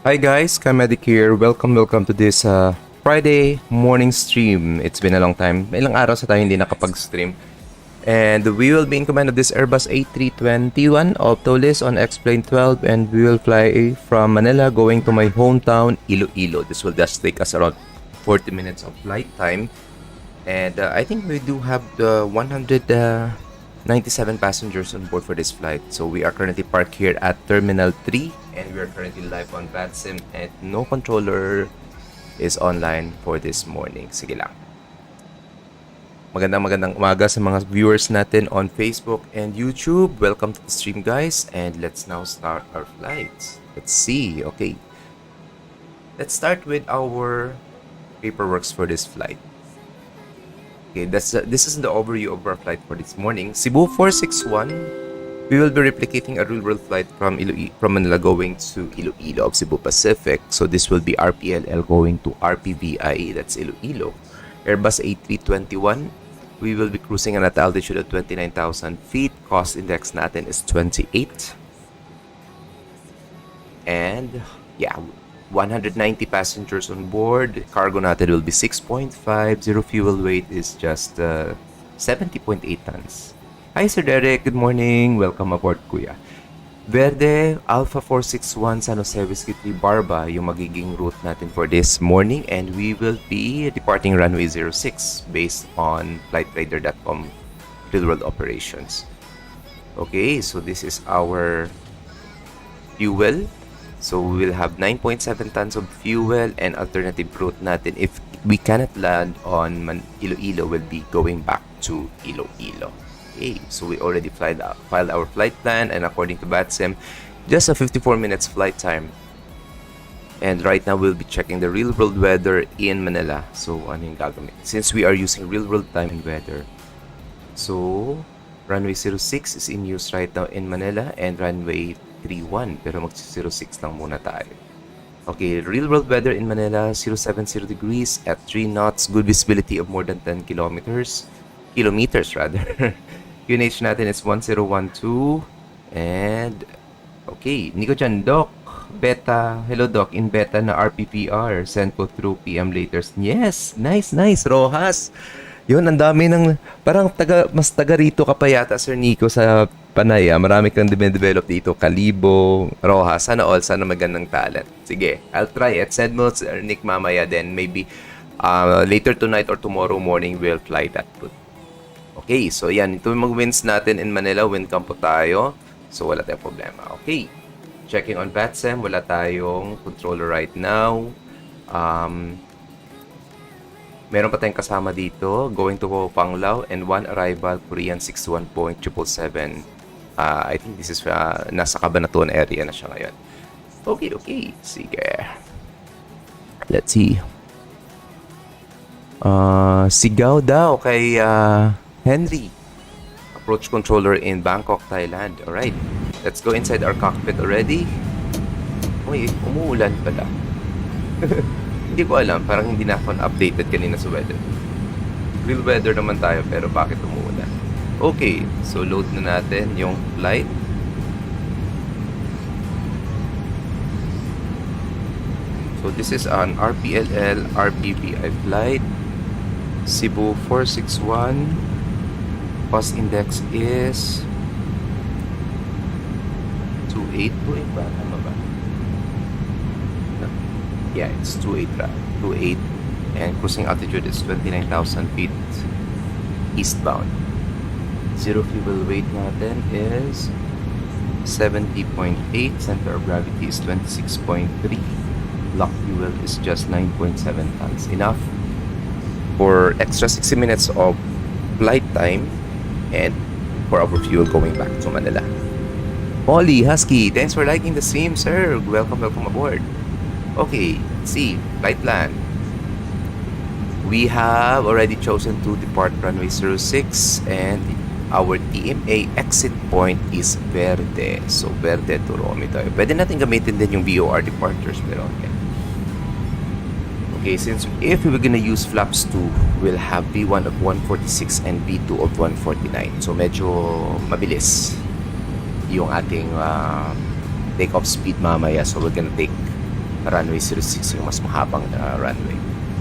Hi guys, Kamedic here. Welcome to this Friday morning stream. It's been a long time. Ilang araw sa tayo hindi nakapag-stream. And we will be in command of this Airbus A321 of Toliss on X-Plane 12, and we will fly from Manila going to my hometown, Iloilo. This will just take us around 40 minutes of flight time. And I think we do have the 197 passengers on board for this flight. So we are currently parked here at Terminal 3 and we are currently live on VATSIM and no controller is online for this morning. Sige lang. Magandang umaga sa mga viewers natin on Facebook and YouTube. Welcome to the stream guys, and let's now start our flights. Let's see. Okay. Let's start with our paperworks for this flight. Okay, this is the overview of our flight for this morning. Cebu 461. We will be replicating a real-world flight from Manila going to Iloilo of Cebu Pacific. So this will be RPLL going to RPVI, that's Iloilo. Airbus A321. We will be cruising at an altitude of 29,000 feet. Cost index natin is 28. And yeah, 190 passengers on board. Cargo natin will be 6.5. Zero fuel weight is just 70.8 tons. Hi Sir Derek, good morning. Welcome aboard Kuya. Verde Alpha 461 San Jose Whiskey 3 Barba yung magiging route natin for this morning, and we will be departing runway 06 based on flightradar.com real-world operations. Okay, so this is our fuel. So we will have 9.7 tons of fuel, and alternative route natin if we cannot land on Iloilo will be going back to Iloilo. Okay, so we already filed our flight plan, and according to VATSIM, just a 54 minutes flight time. And right now we'll be checking the real world weather in Manila. So ano yung gagamit? Since we are using real world time and weather, so runway 06 is in use right now in Manila, and runway 31, pero mag 06 lang muna tayo. Okay, real world weather in Manila, 070 degrees at 3 knots, good visibility of more than 10 kilometers rather. QNH natin is 1012. And okay, Nico dyan, Doc beta, hello Doc, in beta na RPPR, send ko through PM later. Yes, nice Rojas. Yun, ang dami ng parang mas taga rito ka pa yata Sir Nico sa Panay. Marami kang develop dito, Kalibo, Rojas. Sana magandang talent. Sige, I'll try it. Send mo Sir Nick mamaya, then maybe later tonight or tomorrow morning we'll fly that route. Okay, so yan, ito yung mag-wins natin in Manila. Win campo tayo. So wala tayong problema. Okay, checking on VATSIM. Wala tayong controller right now. Meron pa tayong kasama dito. Going to Panglao and one arrival, Korean 61.777. I think this is nasa Cabanatuan area na siya ngayon. Okay. Sige. Let's see. Sigaw daw kay Henry, approach controller in Bangkok, Thailand. Alright, let's go inside our cockpit already. Uy, umuulan pala. Hindi ko alam, parang hindi na ako updated kanina sa weather. Real weather naman tayo, pero bakit umuulan? Okay, so load na natin yung flight. So this is an RPLL RPVI flight, Cebu 461. Cost index is 28 ba? Tama ba? Yeah, it's 28. And cruising altitude is 29,000 feet eastbound. Zero fuel weight natin is 70.8. Center of gravity is 26.3. Block fuel is just 9.7 tons. Enough for extra 60 minutes of flight time and for our fuel going back to Manila. Molly Husky, thanks for liking the stream, sir. Welcome aboard. Okay, see, flight plan. We have already chosen to depart runway 06 and our TMA exit point is Verde. So, Verde to Romy tayo. Pwede natin gamitin din yung VOR departures, pero okay. Okay, since if we were gonna use flaps 2, we'll have V1 of 146 and V2 of 149. So, medyo mabilis yung ating take-off speed mamaya. So, we're gonna take runway 06, yung mas mahabang runway.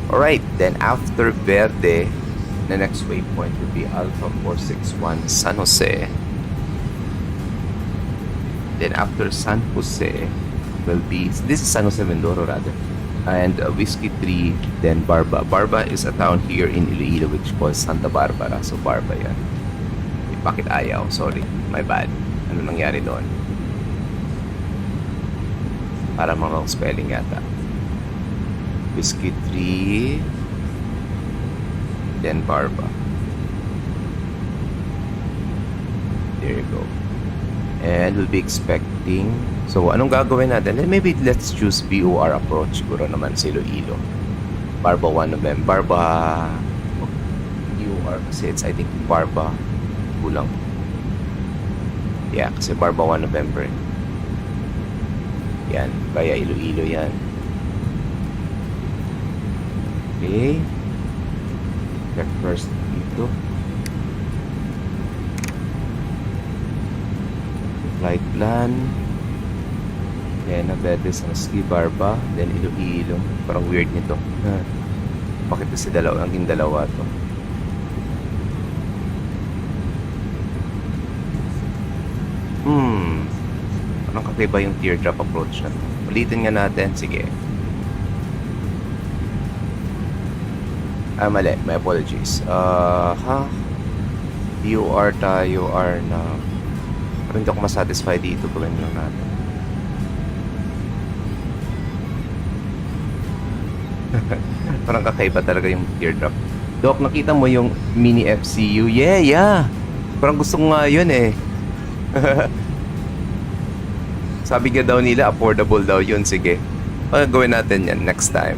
Alright, then after Verde, the next waypoint will be Alpha 461 San Jose. Then after San Jose will be, this is San Jose Mindoro rather, and Whiskey 3, then Barba. Barba is a town here in Iloilo which called Santa Barbara. So Barba yan. Bakit ayaw? Sorry, my bad. Ano nangyari doon? Para mga spelling yata. Whiskey 3, then Barba. There you go. And we'll be expecting, so anong gagawin natin? Maybe let's choose VOR approach siguro naman sa Iloilo. Barba 1 November. Barba VOR kasi it's I think Barba kulang. Yeah, kasi Barba 1 November. Yan, kaya Iloilo yan. Okay. Check first dito. Flight plan. Then, Verde sa Ski Barba. Then, Iloilo. Parang weird nito. Bakit kasi naging dalawa to? Parang kakaiba yung teardrop approach na to. Ulitin nga natin. Sige. Mali. My apologies. VOR tayo are na. Pero hindi ako masatisfy dito. Gawin lang natin. Parang kakaiba talaga yung teardrop. Doc, nakita mo yung mini FCU? Yeah. Parang gusto ko nga yun eh. Sabi nga daw nila, affordable daw yun. Sige. Gawin natin yan next time.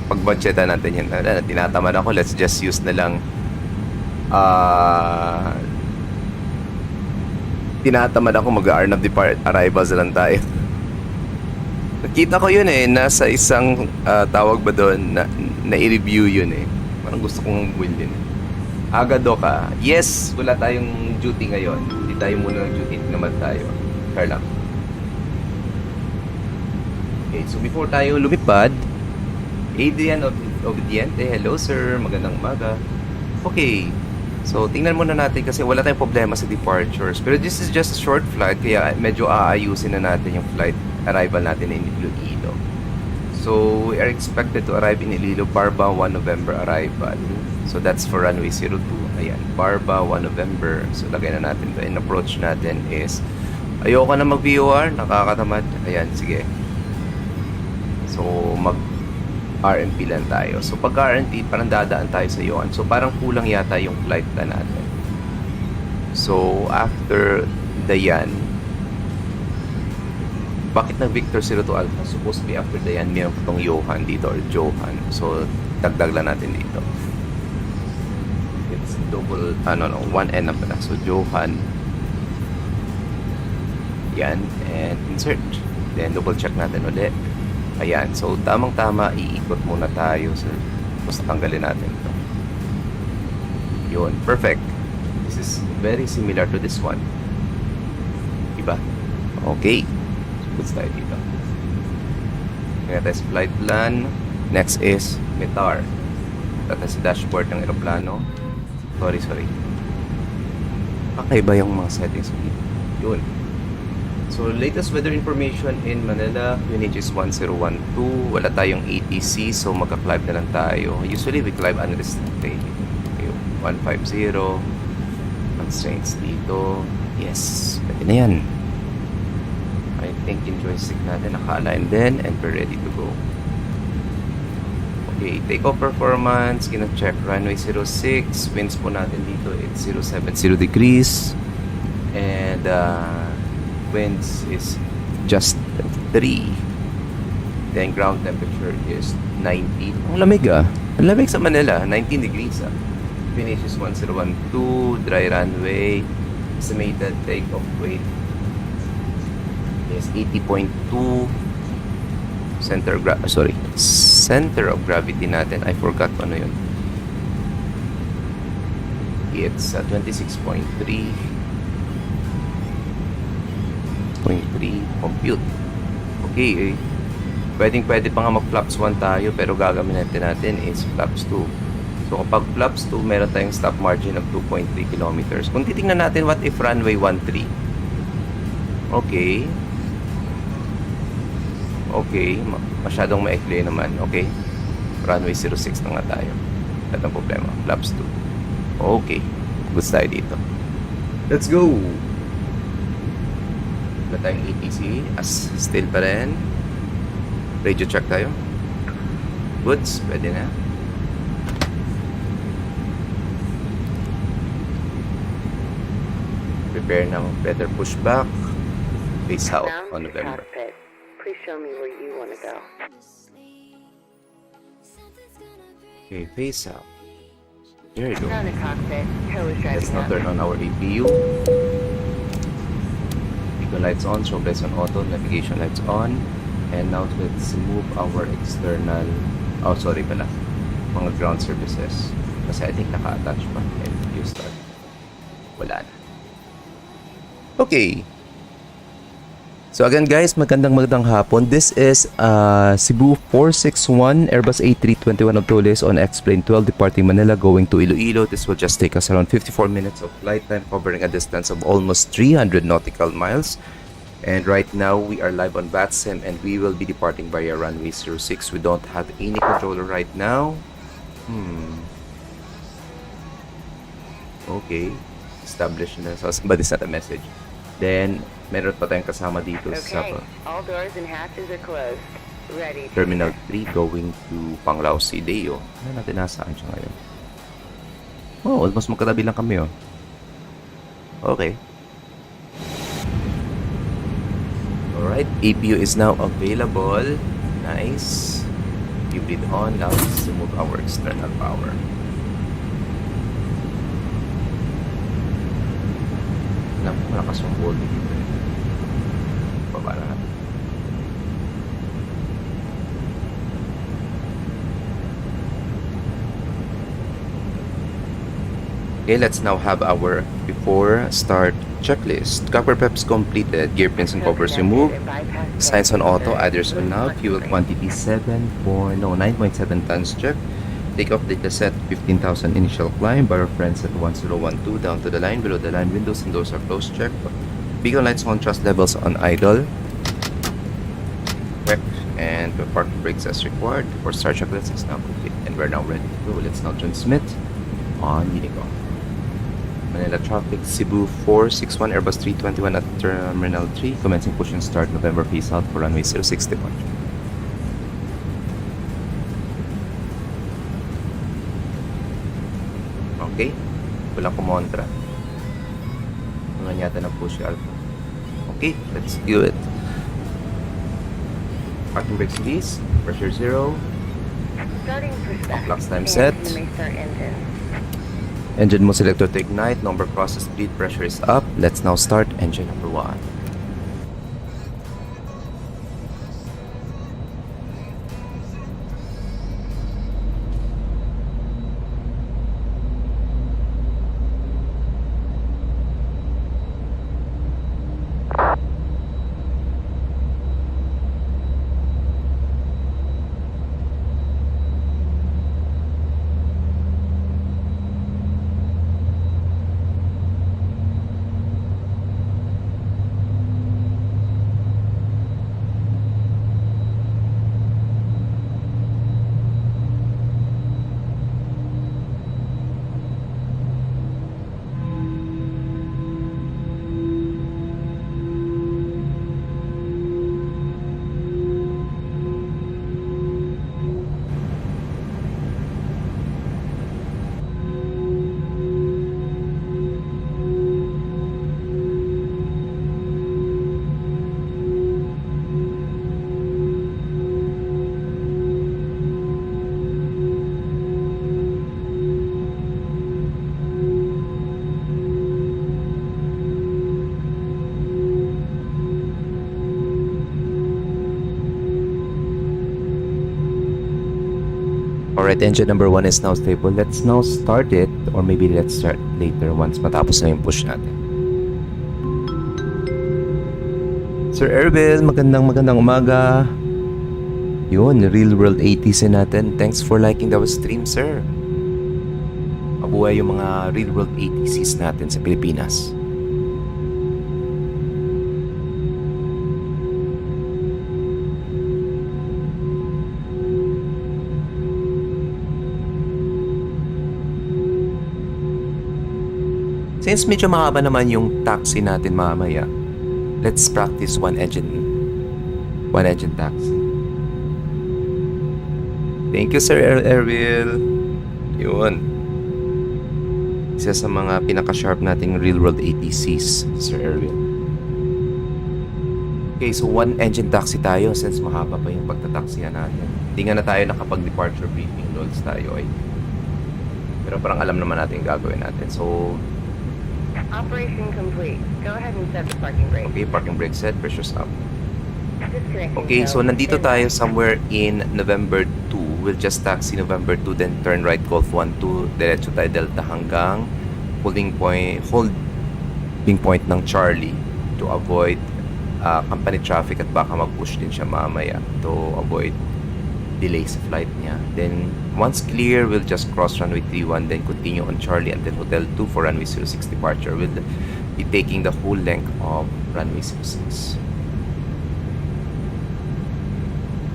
Pag-budgetan natin yan. Tinatamad ako. Let's just use na lang tinatamad ako mag-earn of depart arrivals na lang tayo. Nakita ko yun eh. Nasa isang tawag ba doon na i-review yun eh. Parang gusto kong win din. Agado ka. Yes, wala tayong duty ngayon. Hindi tayo muna ng duty naman tayo. Fair lang. Okay, so before tayo lumipad, Adrian Obediente, hello sir, magandang umaga. Okay, so tingnan muna natin kasi wala tayong problema sa departures. Pero this is just a short flight, kaya medyo aayusin na natin yung flight arrival natin in Iloilo. So we are expected to arrive in Iloilo, Barba 1 November arrival. So that's for runway 02. Ayan, Barba 1 November. So lagay na natin ito. And approach natin is, ayoko na mag-VOR, nakakatamad. Ayan, sige. So mag RMP lang tayo. So pag RMP, parang dadaan tayo sa yon. So parang kulang yata yung flight na natin. So after Dayan, bakit nag Victor 02 Alpha? Supposed to be after Dayan, meron itong Johan dito or Johan. So dagdag lang natin dito. It's double, 1N na pala. So Johan. Yan. And insert. Then double check natin ulit. Ayan, so tamang-tama, iikot muna tayo. So, tapos tanggalin natin ito. Yun, perfect. This is very similar to this one. Diba? Okay. So, goods tayo dito. Kaya tayo sa flight plan. Next is METAR. Ito tayo sa dashboard ng aeroplano. Sorry. Kakaiba yung mga settings dito. Yun. So, latest weather information in Manila, QNH is 1012. Wala tayong ATC, so magka-climb na lang tayo. Usually, we climb unrestricted. Okay, 150. Constraints dito. Yes, pwede na yan. I think yung joystick natin naka-align din and we're ready to go. Okay, take-off performance, kina-check runway 06. Winds po natin dito, it's 070 degrees. And winds is just 3. Then ground temperature is 19. Ang lamig ah. Ang lamig sa Manila, 19 degrees ah. Finish is 1012, dry runway. Estimated take-off weight is 80.2. Center of gravity natin, I forgot ano yun. It's 26.3. Compute. Okay, pwede pa nga mag-flaps 1 tayo, pero gagamitin natin is flaps 2. So kapag flaps 2, meron tayong stop margin of 2.3 kilometers. Kung titingnan natin, what if runway 13? Okay, masyadong maikli naman. Okay, runway 06 na nga tayo. At ang problema, flaps 2. Okay, goods tayo dito. Let's go! Wala tayong ATC, as still pa rin. Radio check tayo. Goods, pwede na. Prepare ng better pushback. Face out on November. Please show me where you want to go. Okay, face out. There you go. Now in the cockpit, Toliss Let's driving now up. turn on our APU. Beacon lights on, strobe lights on auto, navigation lights on. And now let's move our external, mga ground services. Kasi I think naka-attach pa. And you start. Wala na. Okay. So again guys, magandang hapon. This is Cebu 461 Airbus A321 of Toliss on X-Plane 12 departing Manila going to Iloilo. This will just take us around 54 minutes of flight time, covering a distance of almost 300 nautical miles. And right now we are live on VATSIM and we will be departing via runway 06. We don't have any controller right now. Okay. Established na. But it's not a message. Then, meron pa tayong kasama dito sa all doors and hatches are closed. Ready. Terminal 3 going to Panglao Sideo. Ano natin nasaan siya ngayon? Oh, almost magkatabi lang kami oh. Okay. Alright, APU is now available. Nice. You bleed on. Now let's remove our external power. Malakas yung voltage dito. Baba na natin. Okay, let's now have our before start checklist. Cover preps completed. Gear pins and covers removed. Signs on auto. Adders on now. Fuel quantity 9.7 tons check. Takeoff data set 15,000 initial climb. Bar friends at 1012 down to the line. Below the line, windows and doors are closed. Check. Beacon lights on, thrust levels on idle. Check. And park brakes as required. For start checklist is now complete. And we're now ready to go. Let's now transmit on Unico. Manila traffic, Cebu 461 Airbus 321 at Terminal 3. Commencing push and start November face out for runway 06 departure. Okay, walang kumontra. Mga yata na push alpha. Okay, let's do it. Parking brakes release, pressure 0. Starting pushback. Clock time set. You may start engine. Engine mode selector to ignite, number process speed, pressure is up. Let's now start engine number 1. Alright, engine number 1 is now stable. Let's now start it, or maybe let's start later once matapos na yung push natin. Sir Erbil, magandang umaga. Yun, real world ATC natin. Thanks for liking the stream, sir. Mabuhay yung mga real world ATCs natin sa Pilipinas. Since medyo mahaba naman yung taxi natin mamaya, let's practice one engine taxi. Thank you, Sir Erbil. Yun. Isa sa mga pinaka-sharp nating real-world ATCs, Sir Erbil. Okay, so one engine taxi tayo since mahaba pa yung pagtataksihan natin. Hindi nga na tayo nakapag-departure briefing loads tayo eh. Pero parang alam naman natin yung gagawin natin. So, Operation complete. Go ahead and set the parking brake. okay, parking brake set, pressures up. Disconnecting Okay, so tow. nandito tayo somewhere in November 2. We'll just taxi November 2, then turn right Golf 12, diretso tayo Delta hanggang holding point ng Charlie to avoid company traffic at baka mag-push din siya mamaya to avoid delay sa flight niya. Then, once clear, we'll just cross runway 31, then continue on Charlie until Hotel 2 for runway 06 departure. We'll be taking the whole length of runway 06.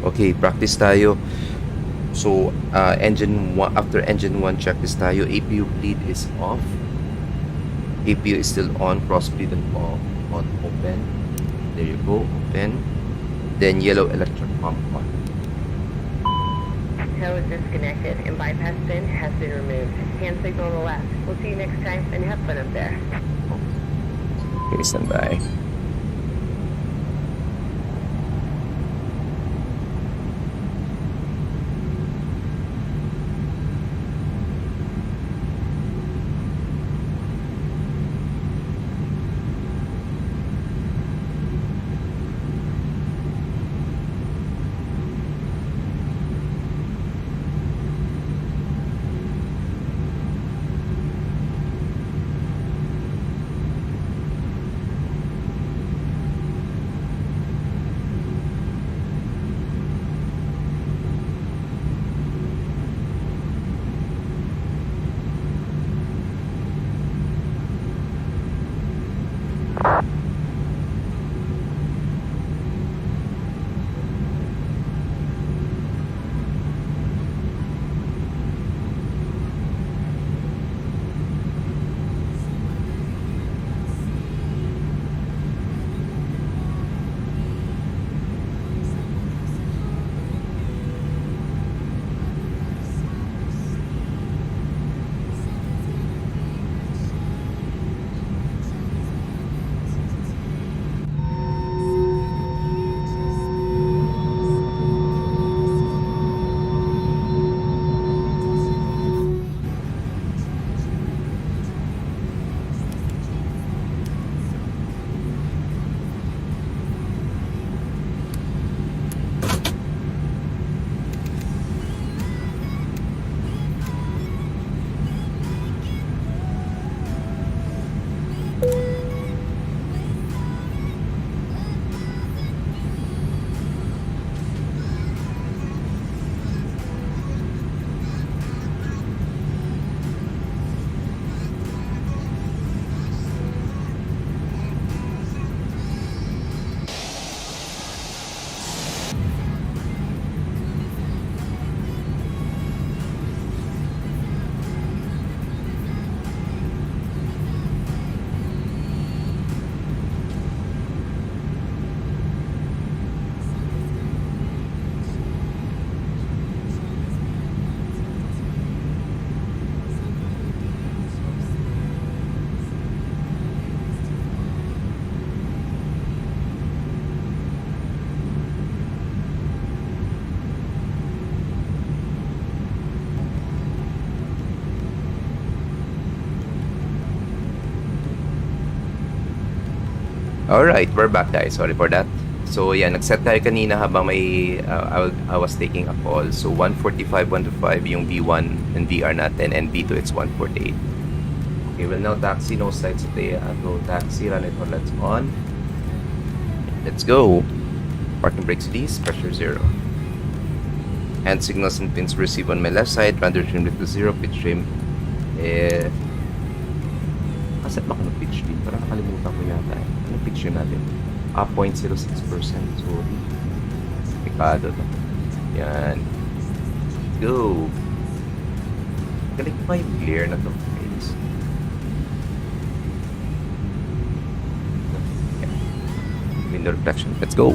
Okay, practice tayo. So, after engine 1 checklist tayo, APU bleed is off. APU is still on, cross bleed and off, on open. There you go, open. Then yellow electric pump on. Tow is disconnected and bypass pin has been removed. Hand signal on the left. We'll see you next time and have fun up there. Okay, stand by. Alright, we're back guys. Sorry for that. So yeah, nag-set tayo kanina habang I was taking a call. So 145, 125 yung V1 and VR natin, and V2 it's 148. Okay, well now taxi, no slides today. Go taxi, run it on, let's on. Let's go. Parking brakes release, pressure 0. Hand signals and pins receive on my left side, rudder trim lift to 0, pitch trim. Kaset ba ko ng pitch trim? Parang nakalimutan ko yata eh. Anong pitch trim natin? 0.06%. Sorry. Picado to. Yan. Go. Galing pa yung glare na to. Guys. Window reflection. Let's go.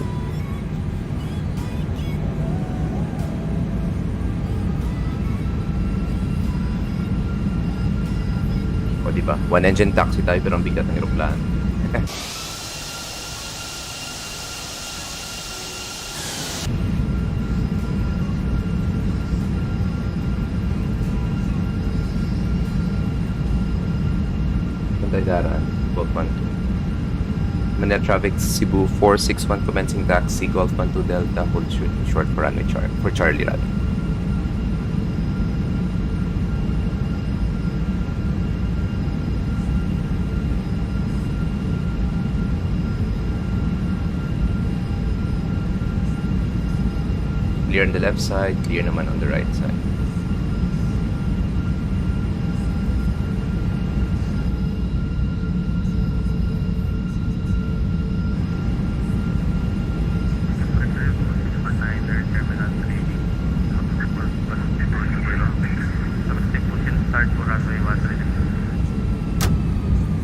O diba? One engine taxi tayo pero ang bigat ng aeroplano. Punta daraan. Golf 12. Manila traffic Cebu 461 commencing taxi Golf 12 Delta hold short for runway for Charlie rather. Clear on the left side, clear naman on the right side.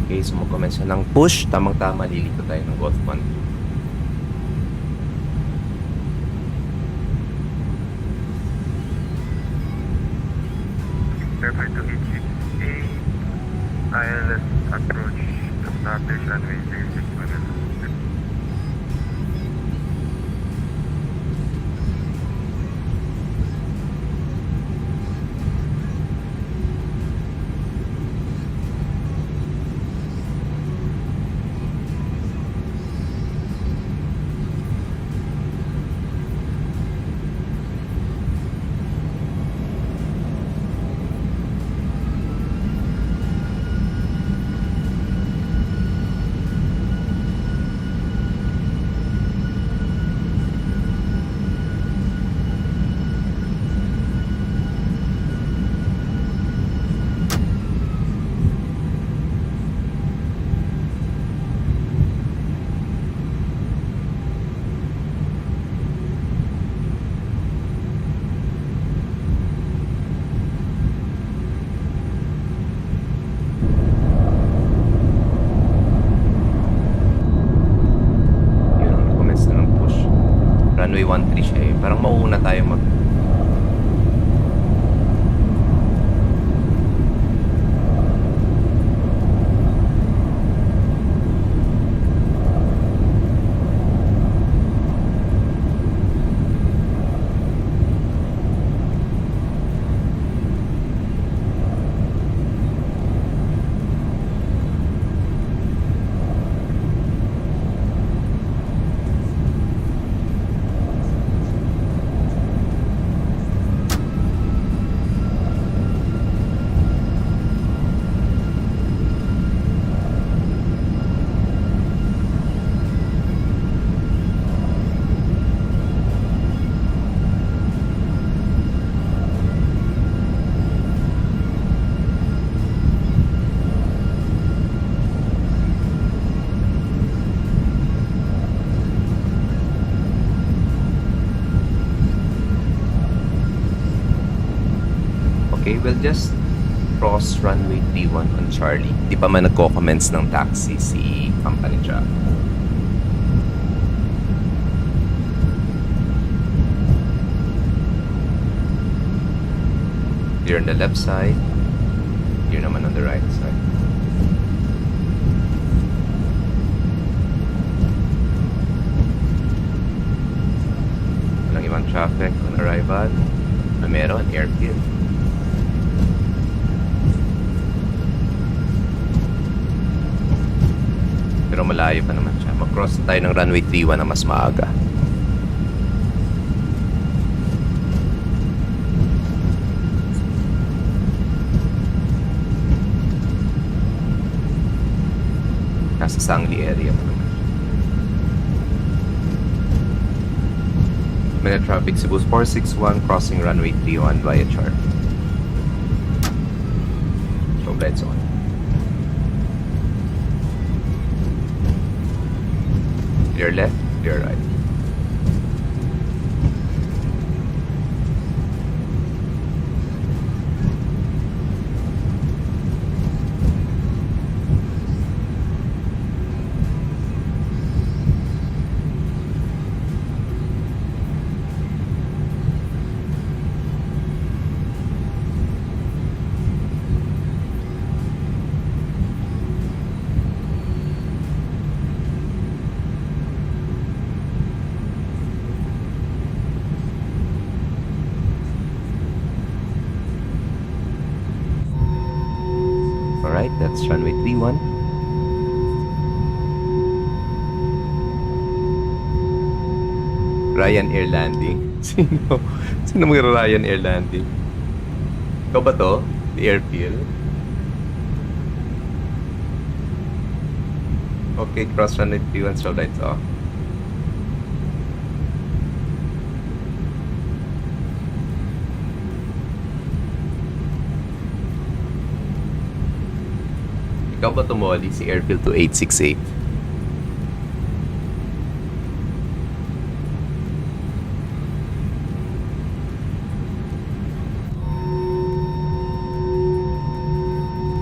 Okay, so mag-commence na ng push. Tamang-tama, lilito tayo ng Golf 1. Airport to HCA, ILS approach to establish runway 06 Manila. Runway 13 siya eh. Parang mauuna tayo mag... Okay, we'll just cross runway 31 on Charlie. Di pa man nagko-commence ng taxi si company Jack. Clear on the left side. Clear naman on the right side. Walang ibang traffic on arrival. Meron, airfield. Pero malayo pa naman siya. mag-cross tayo ng runway 31 na mas maaga. Nasa Sangli area mo naman. Manila traffic, Cebu 461 crossing runway 31 via chart. So red zone. Clear left, clear right. Alright, that's runway 31. Ryan Air Landing. Sino? Sino mga Ryan Air Landing? Ikaw ba to? The airfield? Okay, cross runway 31, so lights off. Ikaw ba tumoli si Airfield 2868?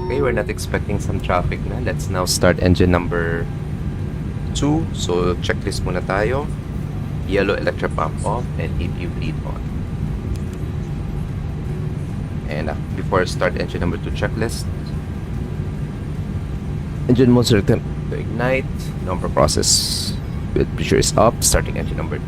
Okay, we're not expecting some traffic na. Let's now start engine number 2. So, checklist muna tayo. Yellow electric pump off and EPU bleed on. And before I start engine number 2 checklist, engine mode selected to ignite, number process with pressure is up, starting engine number 2.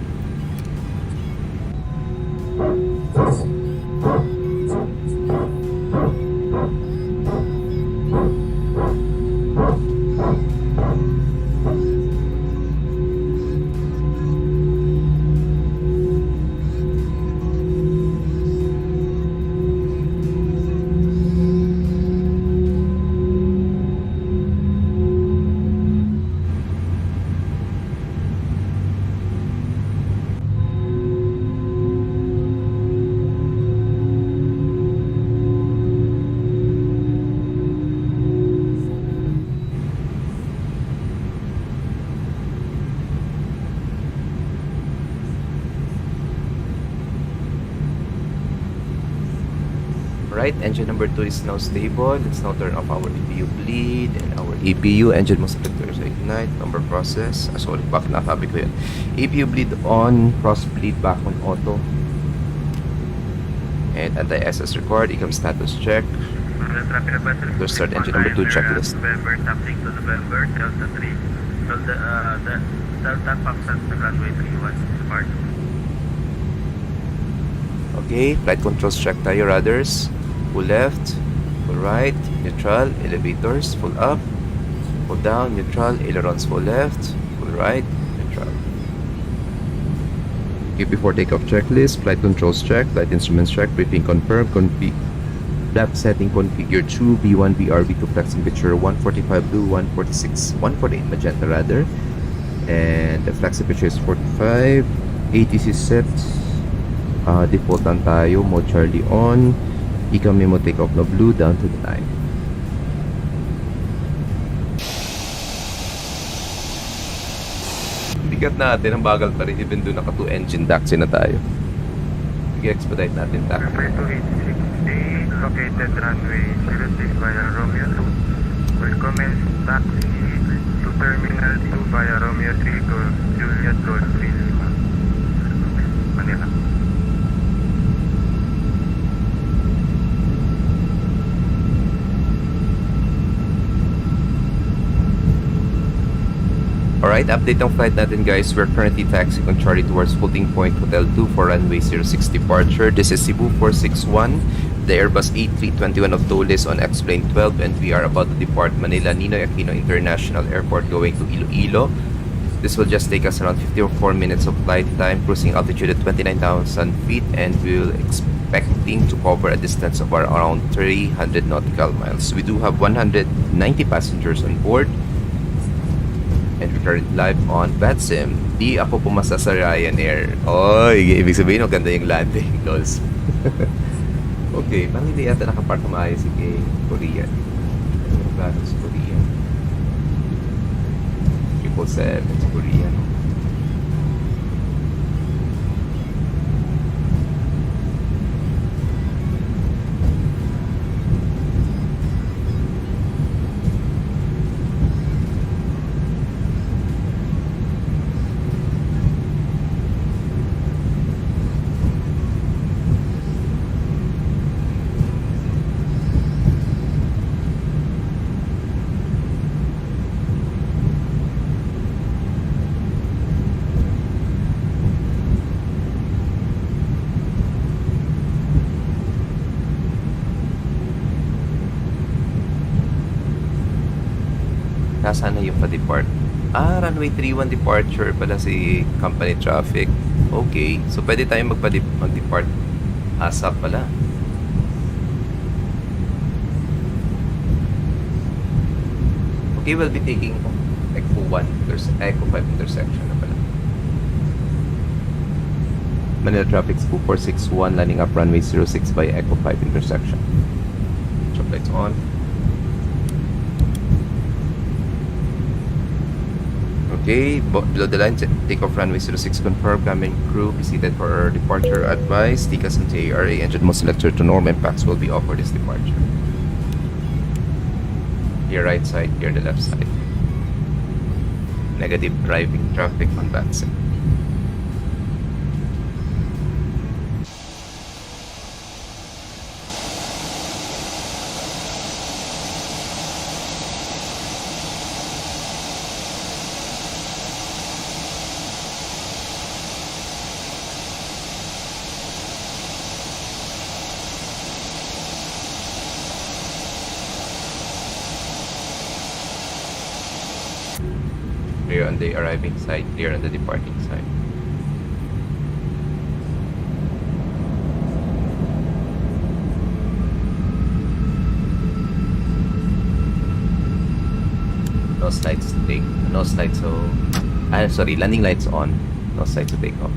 Right, engine number 2 is now stable. Let's now turn off our EPU bleed and our EPU engine must selectors ignite, number process. Sorry, bakit nasabi ko yun? EPU bleed on, cross bleed back on auto. And anti-SS record, ecam status check. Let's start engine number 2 checklist. November, something to November, Delta 3. So the Delta pumps at the runway 31 part. Okay, flight controls check tayo, rudders. Full left, full right, neutral, elevators, full up, full down, neutral, ailerons full left, full right, neutral. Okay, before takeoff checklist, flight controls check, flight instruments check, briefing confirmed, flap setting configure 2, B1, BR, B2 flex temperature 145 blue, 146, 148 magenta rather, and the flex temperature is 45, ATC set, default lang tayo, mode Charlie on, ecam memo take off na blue down to the 9. Bigat natin, ang bagal pa rin even doon naka 2 engine taxi na tayo. Sige, expedite natin taxi. Runway 2868, located runway 06 via Romeo 2. Will commence taxi to Terminal 2 via Romeo 3 Juliet Goldfield, Manila. Alright, update ng flight natin guys. We're currently taxiing on Charlie towards Floating Point Hotel 2 for runway 06 departure. This is Cebu 461, the Airbus A321 of Toliss on X-Plane 12, and we are about to depart Manila Ninoy Aquino International Airport going to Iloilo. This will just take us around 54 minutes of flight time, cruising altitude at 29,000 feet, and we're expecting to cover a distance of around 300 nautical miles. We do have 190 passengers on board, and we're currently live on VATSIM. Di ako pumasa sa Ryanair. Oy, ibig sabihin, maganda yung landing, guys. Okay, parang hindi yata nakapark na maayos si Korean. Ano yung plano sa Korean? 777 sa Korean. Nasaan na yung pa-depart? Runway 31 departure pala si company traffic. Okay, so pwede tayong mag-depart ASAP pala. Okay, we'll be taking Echo 1, there's Echo 5 intersection na pala. Manila traffic 2461, landing up runway 06 by Echo 5 intersection. Check lights on. Okay, below the line, takeoff runway 06 confirmed. Cabin crew be seated for our departure. Advice, TCAS and TARA engine mode selector to norm impacts will be offered this departure. Your right side, your the left side. Negative driving traffic on VATSIM. Clear on the arriving side, clear on the departing side. No slides to take, no slides so, sorry, landing lights on, no slides to take off.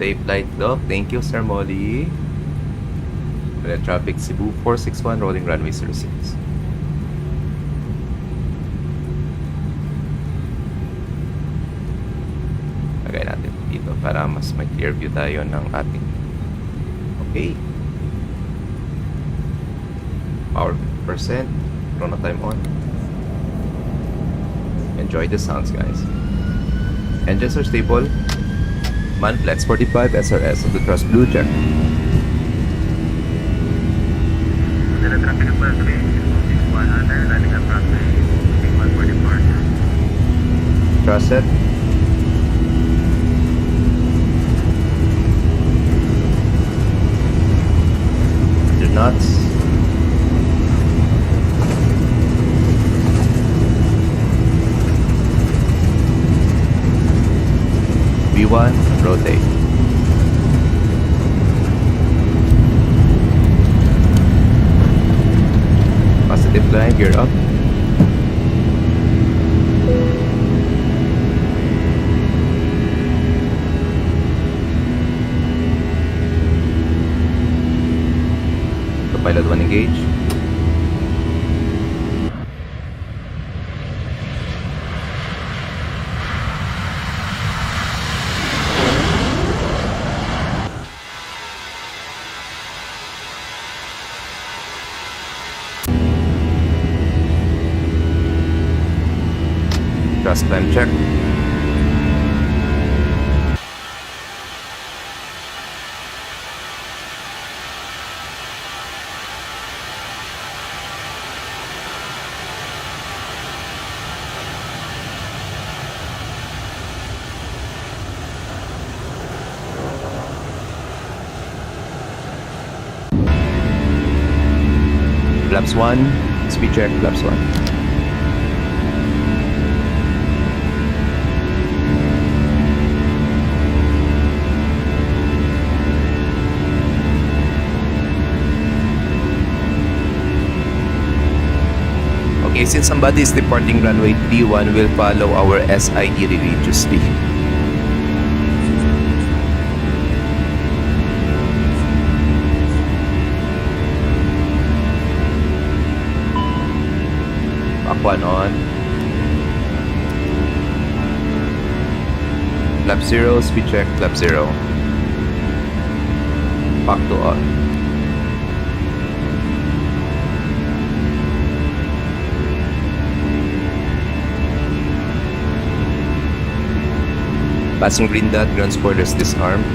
Safe flight, Doc. Thank you, Sir Molly. Manila traffic Cebu 461, rolling runway 06. Lagay natin dito para mas may clear view tayo ng ating. Okay. Power 50%. Chrono time on. Enjoy the sounds, guys. Engines are stable. Manflex 45 SRS of the Trust Blue check. Manila traffic approximately 100, landing approximately 1 for departure. Trust set. Your knots. V1, rotate. Positive line, gear up. Pilot 1 engage. Thrust climb check. Flaps 1. Speed check. Flaps 1. Okay, since somebody is departing runway 31, we'll follow our SID religiously. Back 1 on. Flap 0, speed check, flap 0. Back 2 on. Passing green dot, ground spoilers disarmed.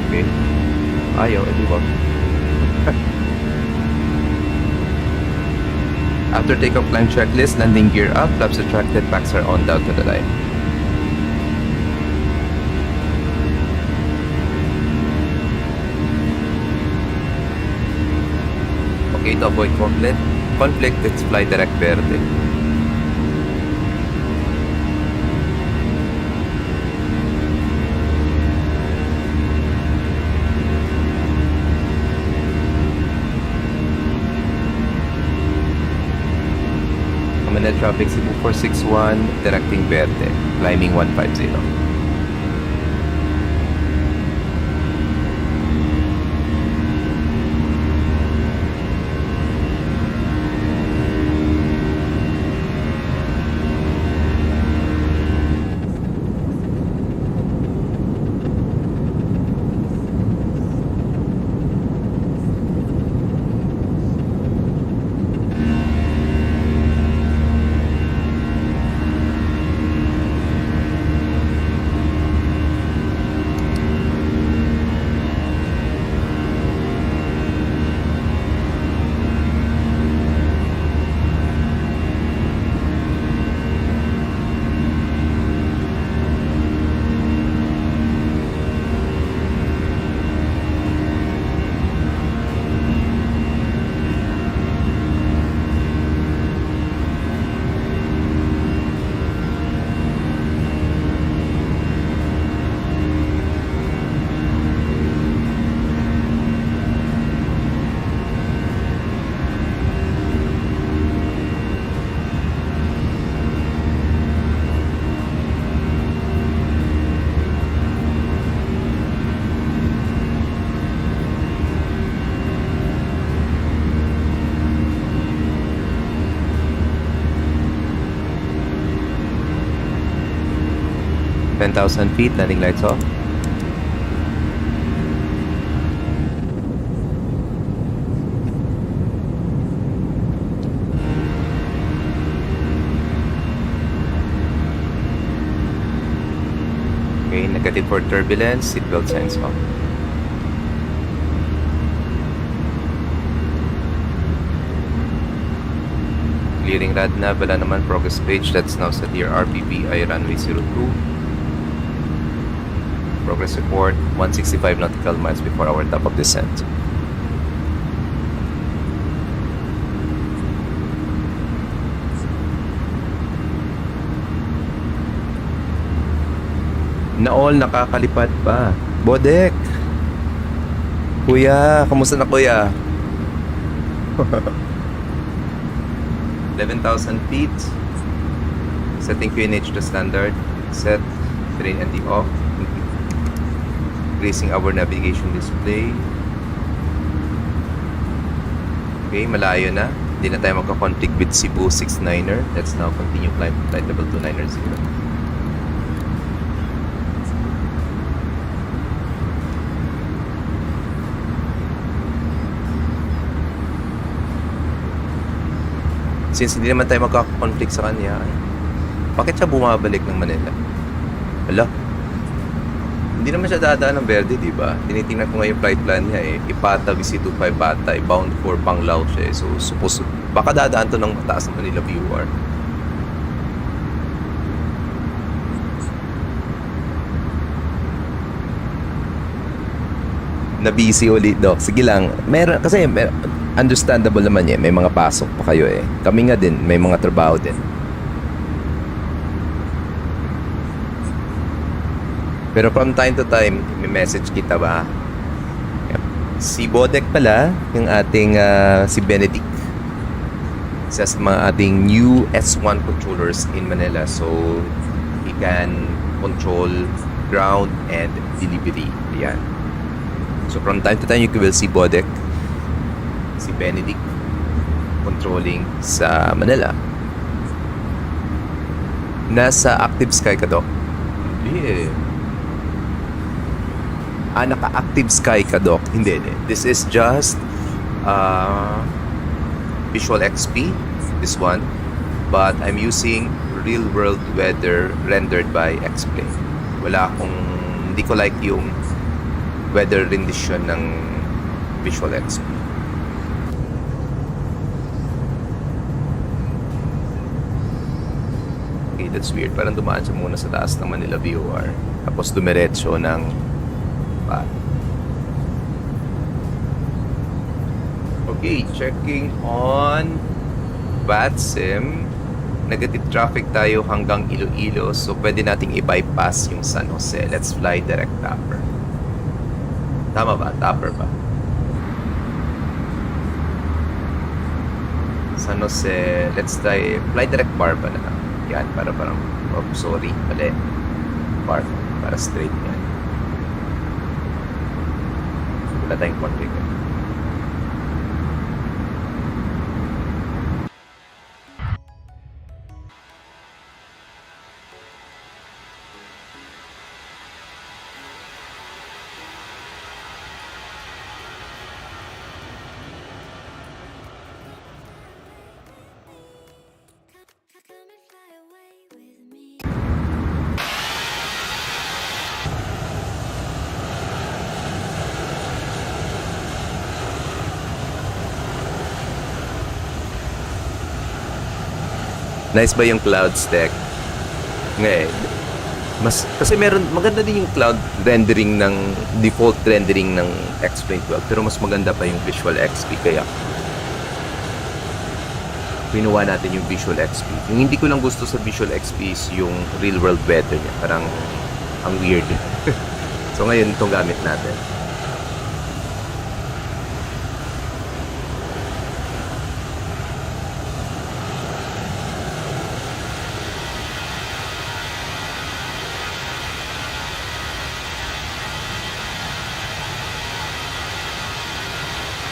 Okay. Ayaw, edi wag. After takeoff climb checklist, landing gear up, flaps retracted, packs are on down to the line. Okay, to avoid conflict, let's fly direct verde. Manila traffic Cebu 461, directing verde, climbing 150. (10,000 feet), landing lights off. Okay, negative for turbulence, seatbelt signs off. Clearing rad na, wala naman progress page. That's now sa dear RPPI runway 02. Progress report, 165 nautical miles before our top of descent. Naol, nakakalipad pa. Bodek! Kuya, kamusta na kuya? 11,000 feet. Setting QNH to standard. Set train ND off. Increasing our navigation display. Okay, malayo na. Hindi na tayo magka-conflict with Cebu 69er. Let's now continue climb flight level 290. Since hindi naman tayo magka-conflict sa kanya, bakit siya bumabalik ng Manila? Hala, hindi naman siya dadaan ng Verde, di ba? Tinitingnan ko nga yung flight plan niya eh. Ipata, VC25 Bata, bound for Panglao siya eh. So, baka dadaan to ng mataas ng Manila viewer. Na busy ulit, Doc. Sige lang. Kasi understandable naman eh. May mga pasok pa kayo eh. Kami nga din, may mga trabaho din. Pero from time to time, may message kita ba? Si Bodek pala, yung ating si Benedict. Isa sa mga ating new S1 controllers in Manila. So, he can control ground and delivery. Ayan. So, from time to time, you will see Bodek, si Benedict, controlling sa Manila. Nasa Active Sky ka, Doc? Hindi eh. Naka-Active Sky ka, Doc? Hindi. This is just Visual XP, this one. But I'm using real-world weather rendered by X-Plane. Hindi ko like yung weather rendition ng Visual XP. Okay, that's weird. Parang dumaan siya muna sa taas ng Manila VOR. Tapos dumiretso ng Okay, checking on VATSIM. Negative traffic tayo hanggang Iloilo. So, pwede nating i-bypass yung San Jose. Let's fly direct Tapper. Tama ba? Tapper ba? San Jose. Let's fly direct Barba na lang. Yan, para parang... Oh, sorry. Mali. Barba. Para straight yan. Wala tayong conflict. Nice ba yung clouds deck? Ngayon, kasi maganda din yung cloud rendering ng default rendering ng X-Plane 12, pero mas maganda pa yung Visual XP, kaya pinuha natin yung Visual XP. Yung hindi ko lang gusto sa Visual XP is yung real world weather niya, parang ang weird. So ngayon itong gamit natin.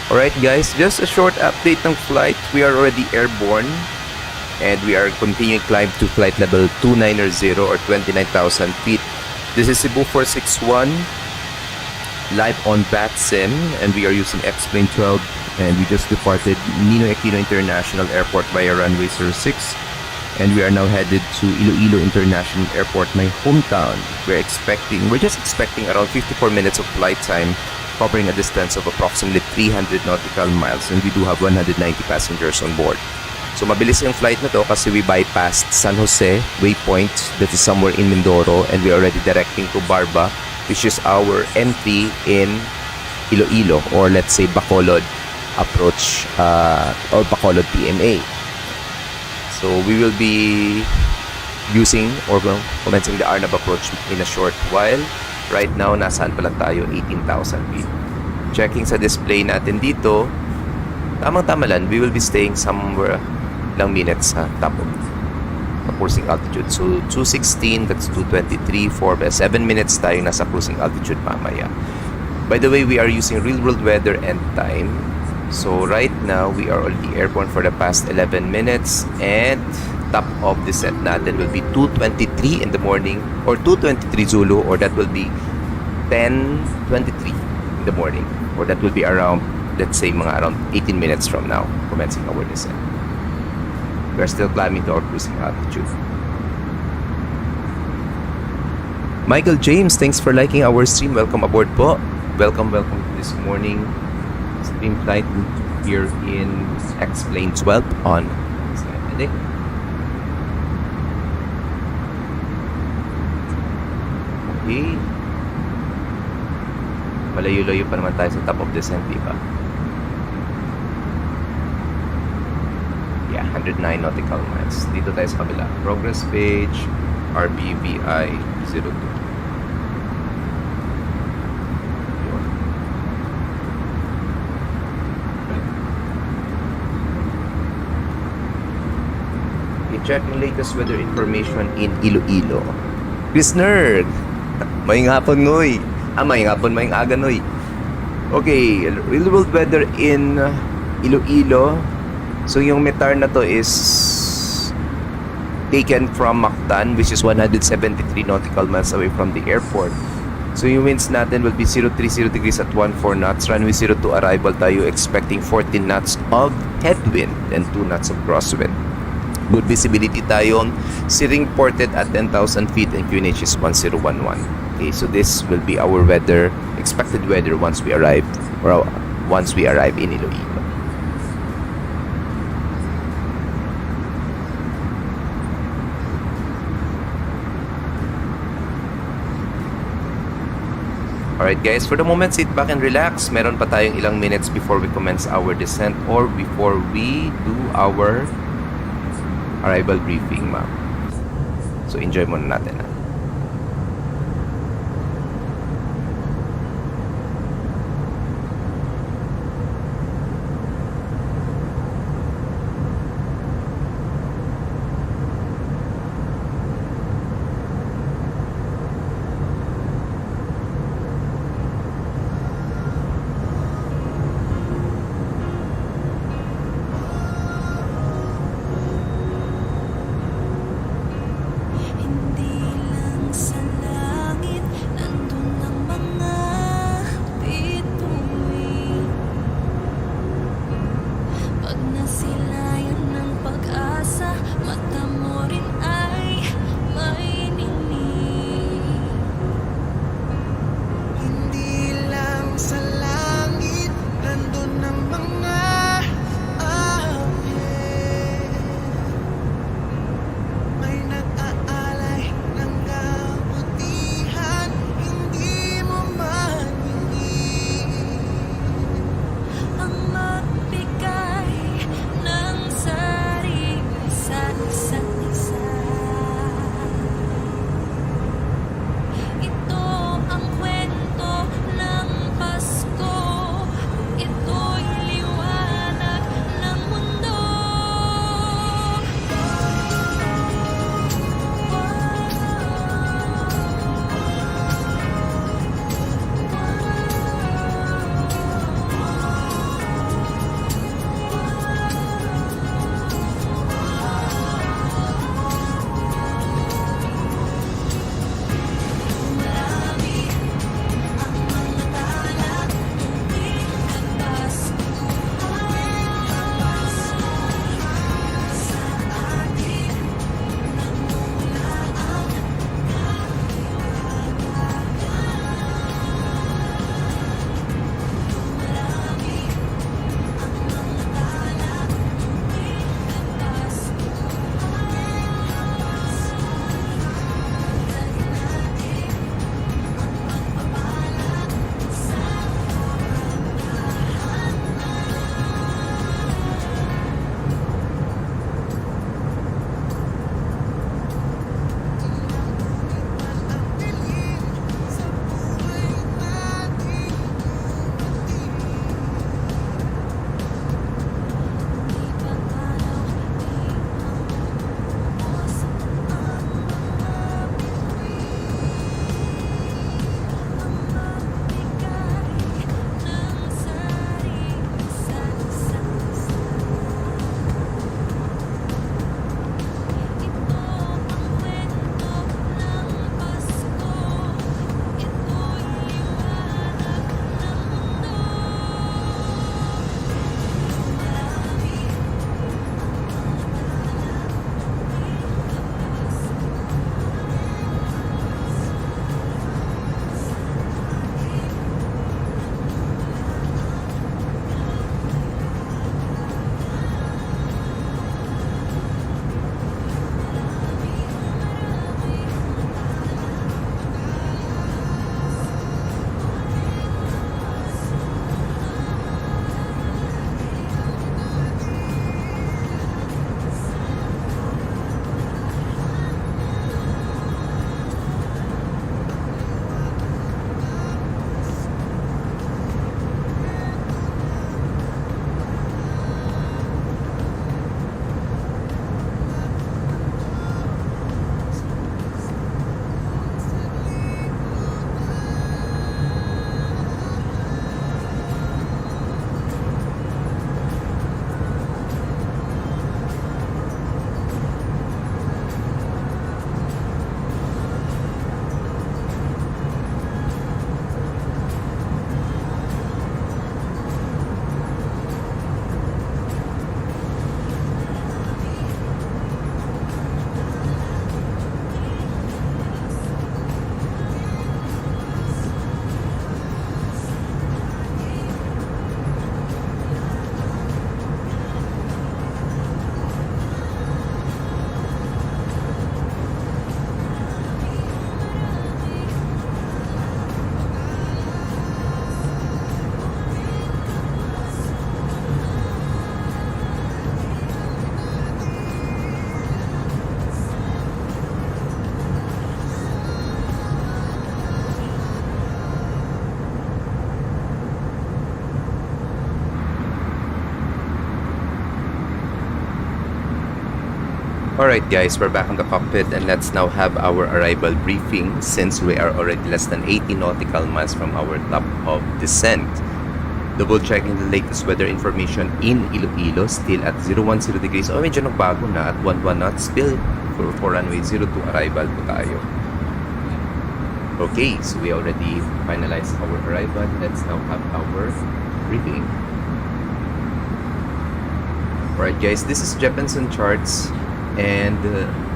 Alright guys, just a short update ng flight. We are already airborne and we are continuing climb to flight level 290 or 29,000 feet. This is Cebu 461 live on VATSIM and we are using X-Plane 12 and we just departed Ninoy Aquino International Airport via runway 06 and we are now headed to Iloilo International Airport, my hometown. We're just expecting around 54 minutes of flight time, covering a distance of approximately 300 nautical miles, and we do have 190 passengers on board. So mabilis yung flight na to kasi we bypassed San Jose waypoint that is somewhere in Mindoro, and we are already directing to Barba, which is our entry in Iloilo, or let's say Bacolod approach or Bacolod PMA. So we will be using or commencing the Arnab approach in a short while. Right now, nasaan pala tayo? 18,000 feet. Checking sa display natin dito, tamang-tama lang, we will be staying somewhere lang minutes sa top of the cruising altitude. So, 216, that's 223, 7 minutes tayo nasa cruising altitude mamaya. By the way, we are using real-world weather and time. So right now, we are already airborne for the past 11 minutes and top of descent natin will be 2:23 in the morning or 2:23 Zulu, or that will be 10:23 in the morning, or that will be around, let's say, mga around 18 minutes from now, commencing our descent. We are still climbing to our cruising altitude. Michael James, thanks for liking our stream. Welcome aboard po. Welcome this morning stream flight here in X-Plane 12 on Saturday. Okay. Malayo-layo pa naman tayo sa top of descent, di ba? Yeah, 109 nautical miles. Dito tayo sa kabila. Progress page, RBVI 02. Yun. I-check ng latest weather information in Iloilo. Chris Nerd! Maying hapon, ngoy! Maying hapon, maying aga, noy. Okay, real world weather in Iloilo. So yung metar na to is taken from Mactan, which is 173 nautical miles away from the airport. So yung winds natin will be 030 degrees at 14 knots. Runway 02 arrival tayo expecting 14 knots of headwind and 2 knots of crosswind. Good visibility tayo. Searing ported at 10,000 feet and QNH is 1011. Okay, so this will be our weather, expected weather once we arrive in Iloilo. Alright guys, for the moment, sit back and relax. Meron pa tayong ilang minutes before we commence our descent or before we do our arrival briefing, ma'am. So enjoy muna natin. Alright guys, we're back on the cockpit and let's now have our arrival briefing since we are already less than 80 nautical miles from our top of descent. Double checking the latest weather information in Iloilo, still at 010 degrees. Oh, medyo nagbago na at 11 knots, still for runway 02 arrival po tayo. Okay, so we already finalized our arrival. Let's now have our briefing. Alright guys, this is Jeppesen charts. And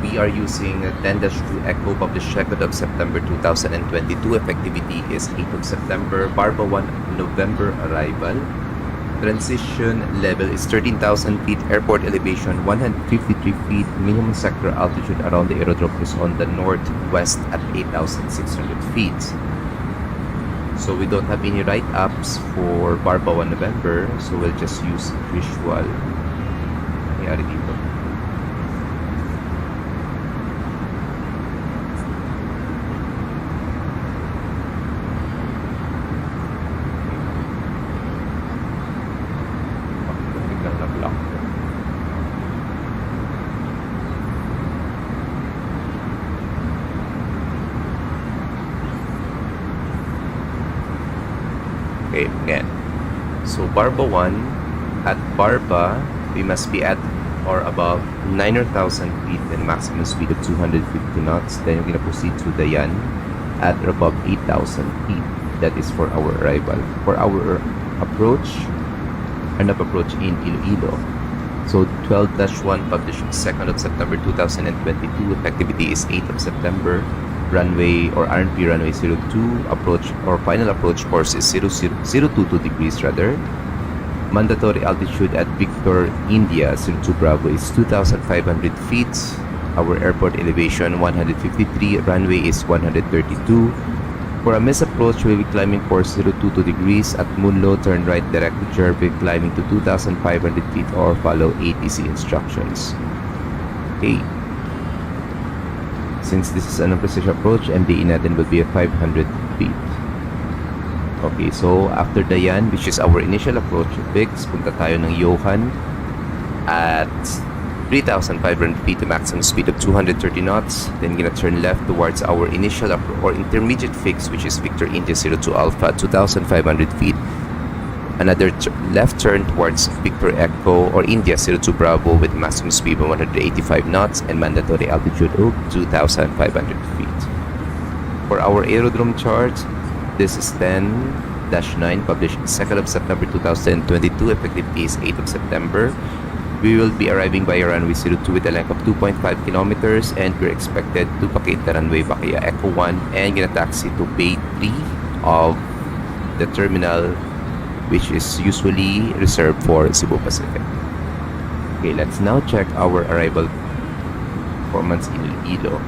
we are using 10-2 Echo published 2nd of September 2022. Effectivity is 8th of September. Barba 1 November arrival. Transition level is 13,000 feet. Airport elevation 153 feet. Minimum sector altitude around the aerodrome is on the northwest at 8,600 feet. So we don't have any write-ups for Barba 1 November. So we'll just use visual. Nangyari dito. Okay, again. So Barba 1, at Barba, we must be at or above 9,000 feet and maximum speed of 250 knots. Then we're gonna proceed to Dayan at or above 8,000 feet. That is for our arrival. For our approach, approach in Iloilo. So 12-1 published 2nd of September 2022. Effectivity is 8th of September. Runway or RNP runway 02 approach or final approach course is 022 degrees rather. Mandatory altitude at Victor, India 02 Bravo is 2,500 feet. Our airport elevation 153, runway is 132. For a missed approach, we'll be climbing course 022 degrees at Munlo, turn right direct to Jervik, climbing to 2,500 feet or follow ATC instructions. Okay. Since this is an unprecision approach, MDE natin will be at 500 feet. Okay, so after Dayan, which is our initial approach, Biggs, punta tayo ng Johan at 3,500 feet to maximum speed of 230 knots. Then gonna turn left towards our initial or intermediate fix, which is Victor India 02 Alpha, 2,500 feet. Another left turn towards Victor Echo or India 02 Bravo with maximum speed of 185 knots and mandatory altitude of 2,500 feet. For our aerodrome chart, this is 10-9 published 2nd of September 2022. Effectivity is 8th of September. We will be arriving by runway 02 with a length of 2.5 kilometers and we're expected to vacate the runway via Echo 1 and gonna taxi to Bay 3 of the terminal, which is usually reserved for Cebu Pacific. Okay, let's now check our arrival performance in Iloilo.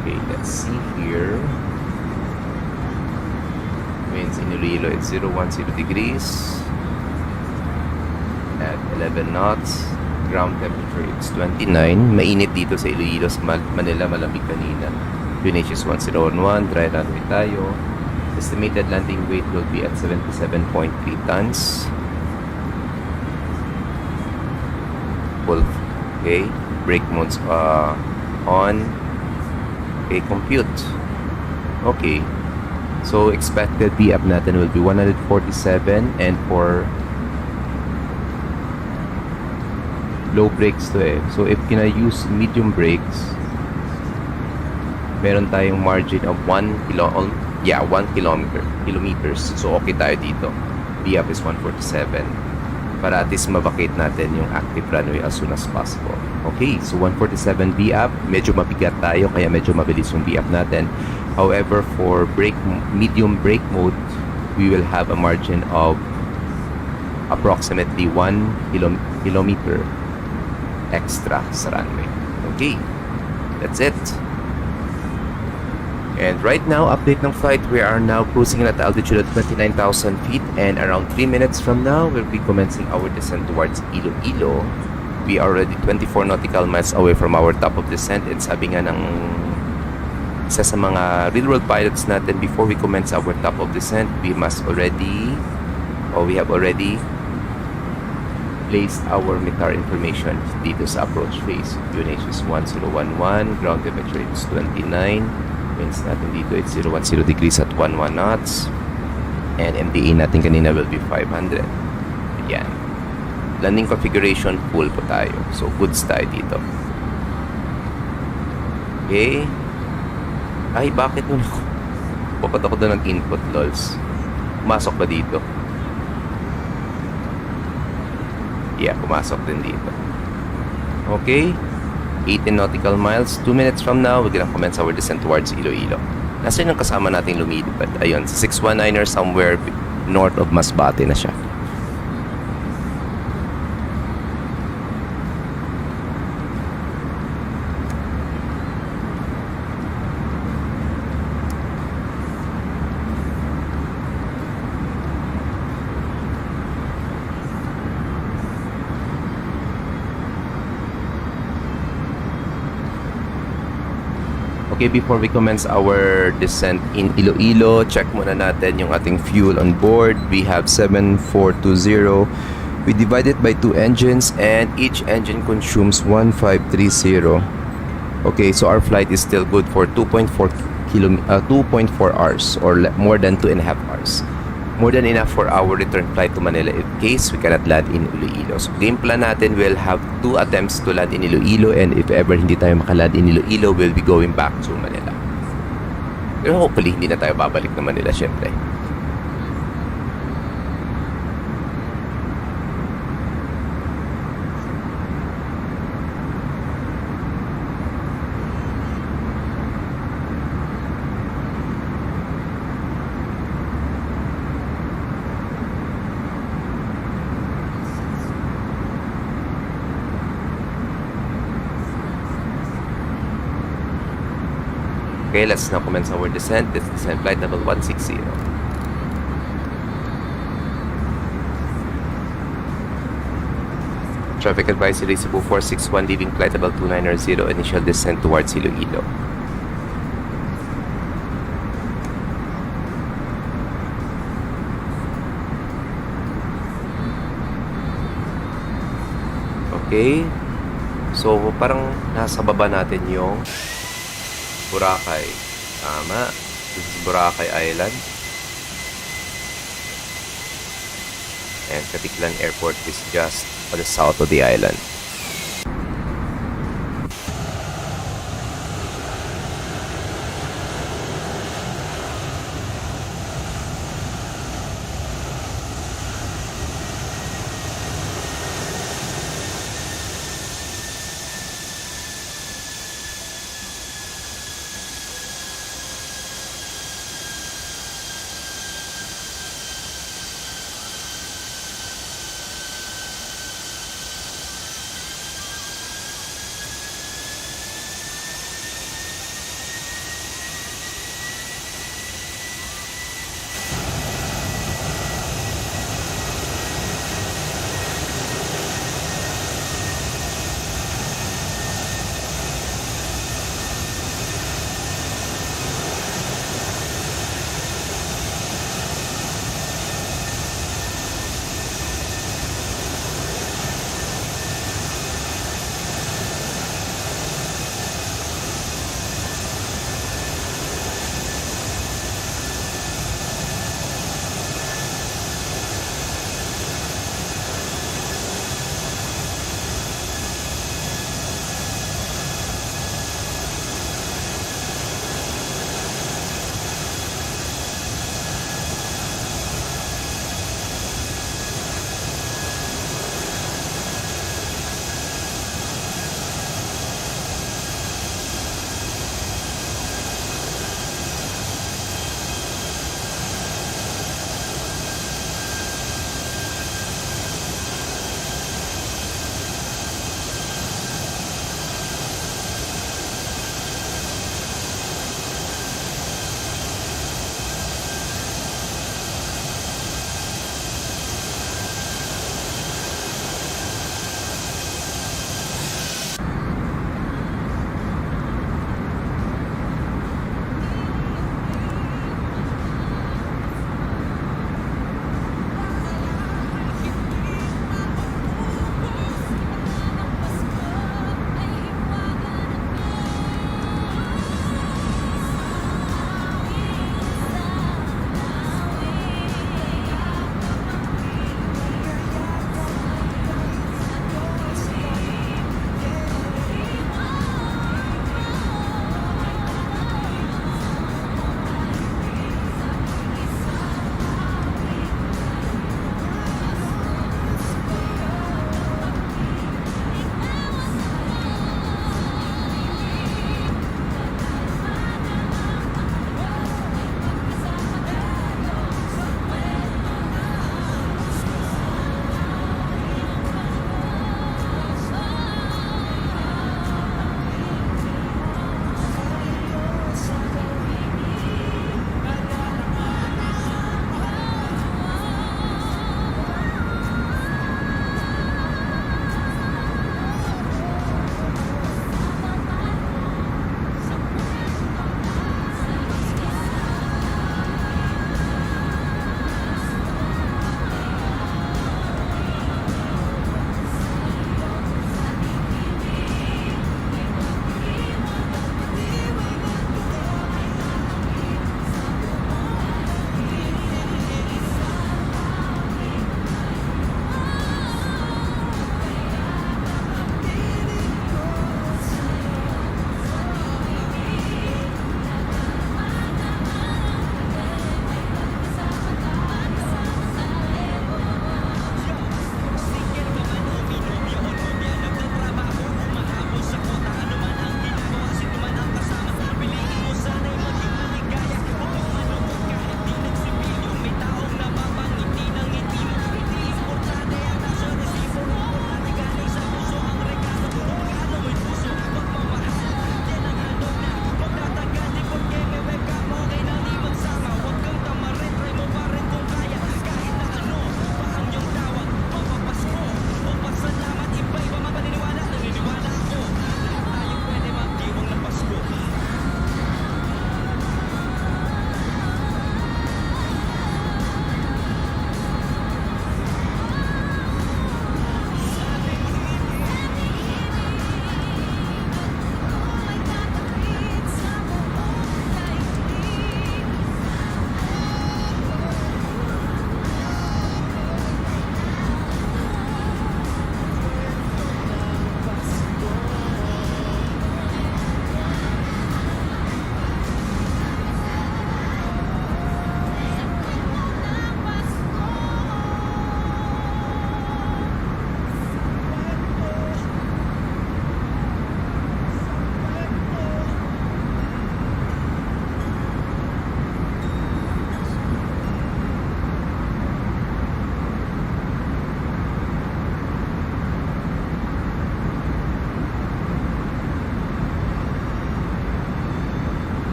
Okay, let's see here. Winds in Iloilo at 010 degrees at 11 knots. Ground temperature it's 29. Mainit dito sa Iloilo, sa Manila, malamig kanina. QNH is 1011, dry runway tayo. Estimated landing weight will be at 77.3 tons. Full. Okay. Brake modes on. Okay, compute. Okay. So expected VAP natin will be 147 and for low brakes to eh. So if gonna use medium brakes, meron tayong margin of 1 kilometers. So okay tayo dito. VAP is 147. Para at least mavacate natin yung active runway as soon as possible. Okay, so 147 VAP. Medyo mabigat tayo kaya medyo mabilis yung VAP natin. However, for medium brake mode, we will have a margin of approximately 1 kilometer extra sa runway. Okay, that's it. And right now, update ng flight, we are now cruising at altitude of 29,000 feet and around 3 minutes from now, we'll be commencing our descent towards Iloilo. We are already 24 nautical miles away from our top of descent and sabi nga ng isa sa mga real-world pilots natin, before we commence our top of descent, we have already placed our METAR information dito sa approach phase. QNH is 1011, ground temperature is 29, winds natin dito is 010 degrees at 11 knots, and MDA natin kanina will be 500. Yan. Landing configuration, full po tayo. So, goods tayo dito. Okay. Ay, bakit nun ako? Papat ako doon nag-input, lols. Pumasok ba dito? Yeah, pumasok din dito. Okay. 18 nautical miles. 2 minutes from now, we're gonna commence our descent towards Iloilo. Nasaan yung kasama nating lumilipad? Ayun, sa 619er somewhere north of Masbate na siya. Okay, before we commence our descent in Iloilo, check muna natin yung ating fuel on board. We have 7420. We divide it by 2 engines and each engine consumes 1530. Okay, so our flight is still good for 2.4 hours or more than 2.5 hours. More than enough for our return flight to Manila in case we cannot land in Iloilo. So, game plan natin, we'll have 2 attempts to land in Iloilo, and if ever hindi tayo makaland in Iloilo, we'll be going back to Manila. Pero hopefully, hindi na tayo babalik na Manila, syempre. Okay, let's now commence our descent. This is descent flight level 160. Traffic advisory Cebu 461 leaving flight level 2900, initial descent towards Iloilo. Okay. So, parang nasa baba natin yung Boracay. Tama. This is Boracay Island. And Katiklan Airport is just on the south of the island.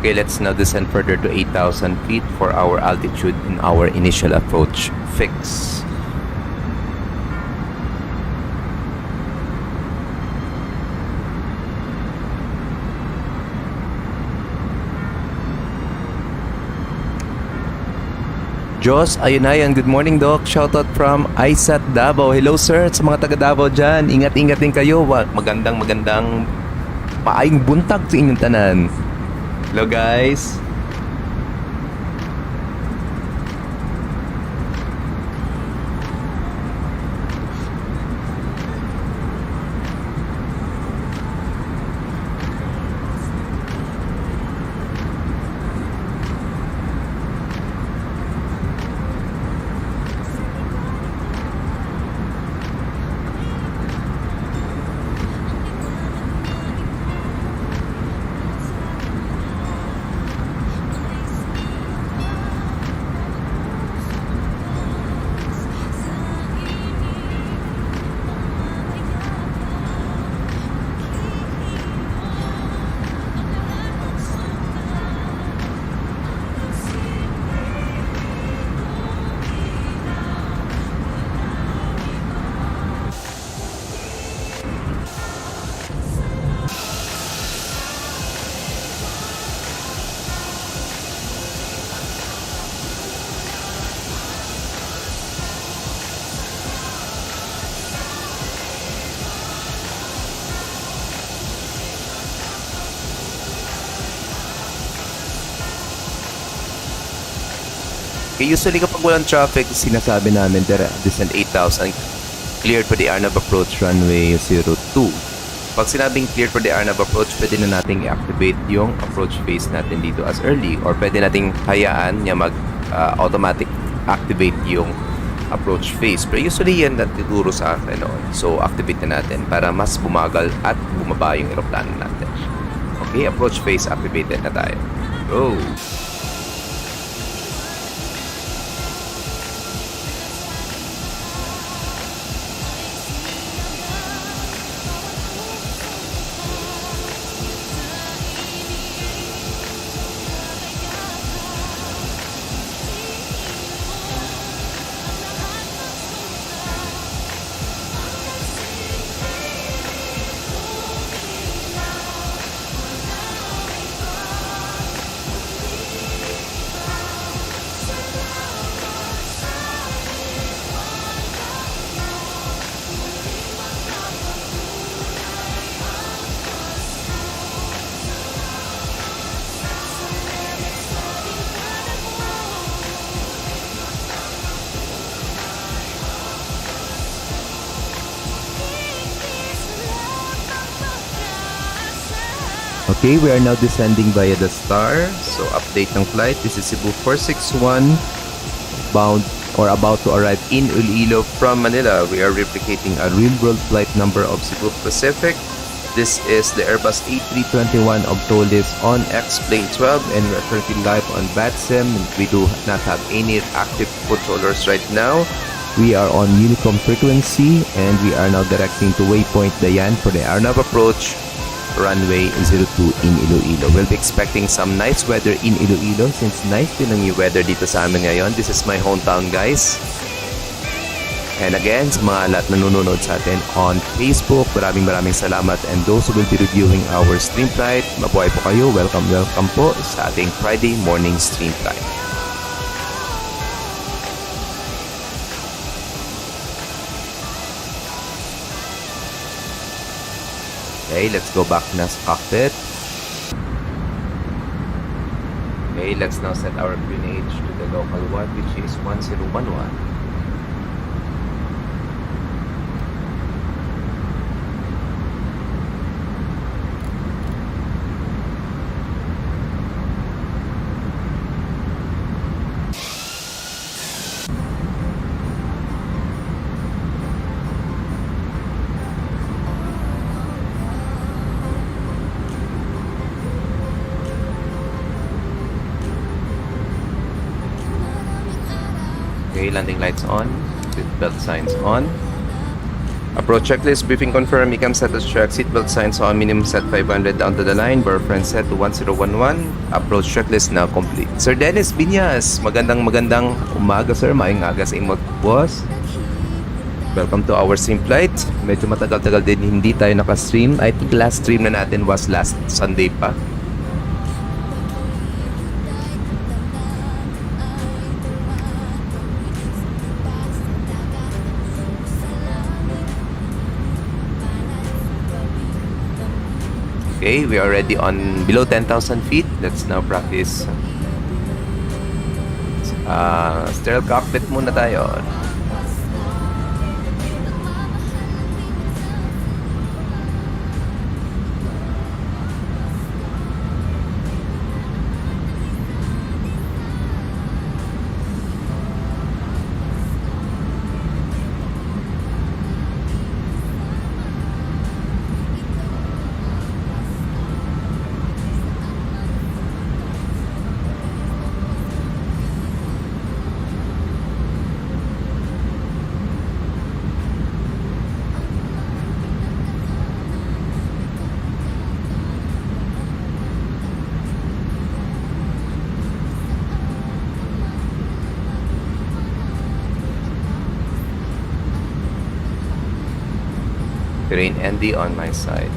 Okay, let's now descend further to 8,000 feet for our altitude in our initial approach fix. Jos, ayun na yan. Good morning, Doc. Shoutout from Aisat Davao. Hello, sir. At sa mga taga Davao dyan, ingat-ingat din kayo. Magandang paayong buntag sa inyong tanan. Hello, guys. Okay, usually kapag walang traffic, sinasabi namin descend 8,000, cleared for the Arnab approach runway 02. Pag sinabing cleared for the Arnab approach, pwede na nating i-activate yung approach phase natin dito as early, or pwede nating hayaan niya mag-automatic activate yung approach phase. Pero usually yan natuturo sa akin. So activate na natin para mas bumagal at bumaba yung aeroplano natin. Okay, approach phase activated na tayo. Go! Okay, we are now descending via the star. So update ng flight. This is Cebu 461 bound or about to arrive in Iloilo from Manila. We are replicating a real-world flight number of Cebu Pacific. This is the Airbus A321 of Toliss on X-Plane 12, and we are currently live on VATSIM. We do not have any active controllers right now. We are on Unicom frequency, and we are now directing to waypoint Dayan for the Arnab approach runway 02 in Iloilo. We'll be expecting some nice weather in Iloilo since nice din ang yung weather dito sa amin ngayon. This is my hometown, guys. And again, sa mga lahat na nanonood sa atin on Facebook, maraming salamat. And those who will be reviewing our stream flight, mabuhay po kayo. Welcome po sa ating Friday morning stream flight. Okay, let's go back na sa cockpit. Okay, let's now set our greenage to the local one, which is 1011. Okay, landing lights on, seatbelt signs on. Approach checklist, briefing confirmed, icam status check, seatbelt signs on, minimum set 500 down to the line, bar friend set to 1011. Approach checklist now complete. Sir Dennis Binyas, magandang umaga sir, maayong aga sa imot boss. Welcome to our stream flight. Medyo matagal-tagal din hindi tayo naka-stream. I think last stream na natin was last Sunday pa. Okay, we are already on below 10,000 feet. Let's now practice sterile cockpit muna tayo. Terrain ND on my side.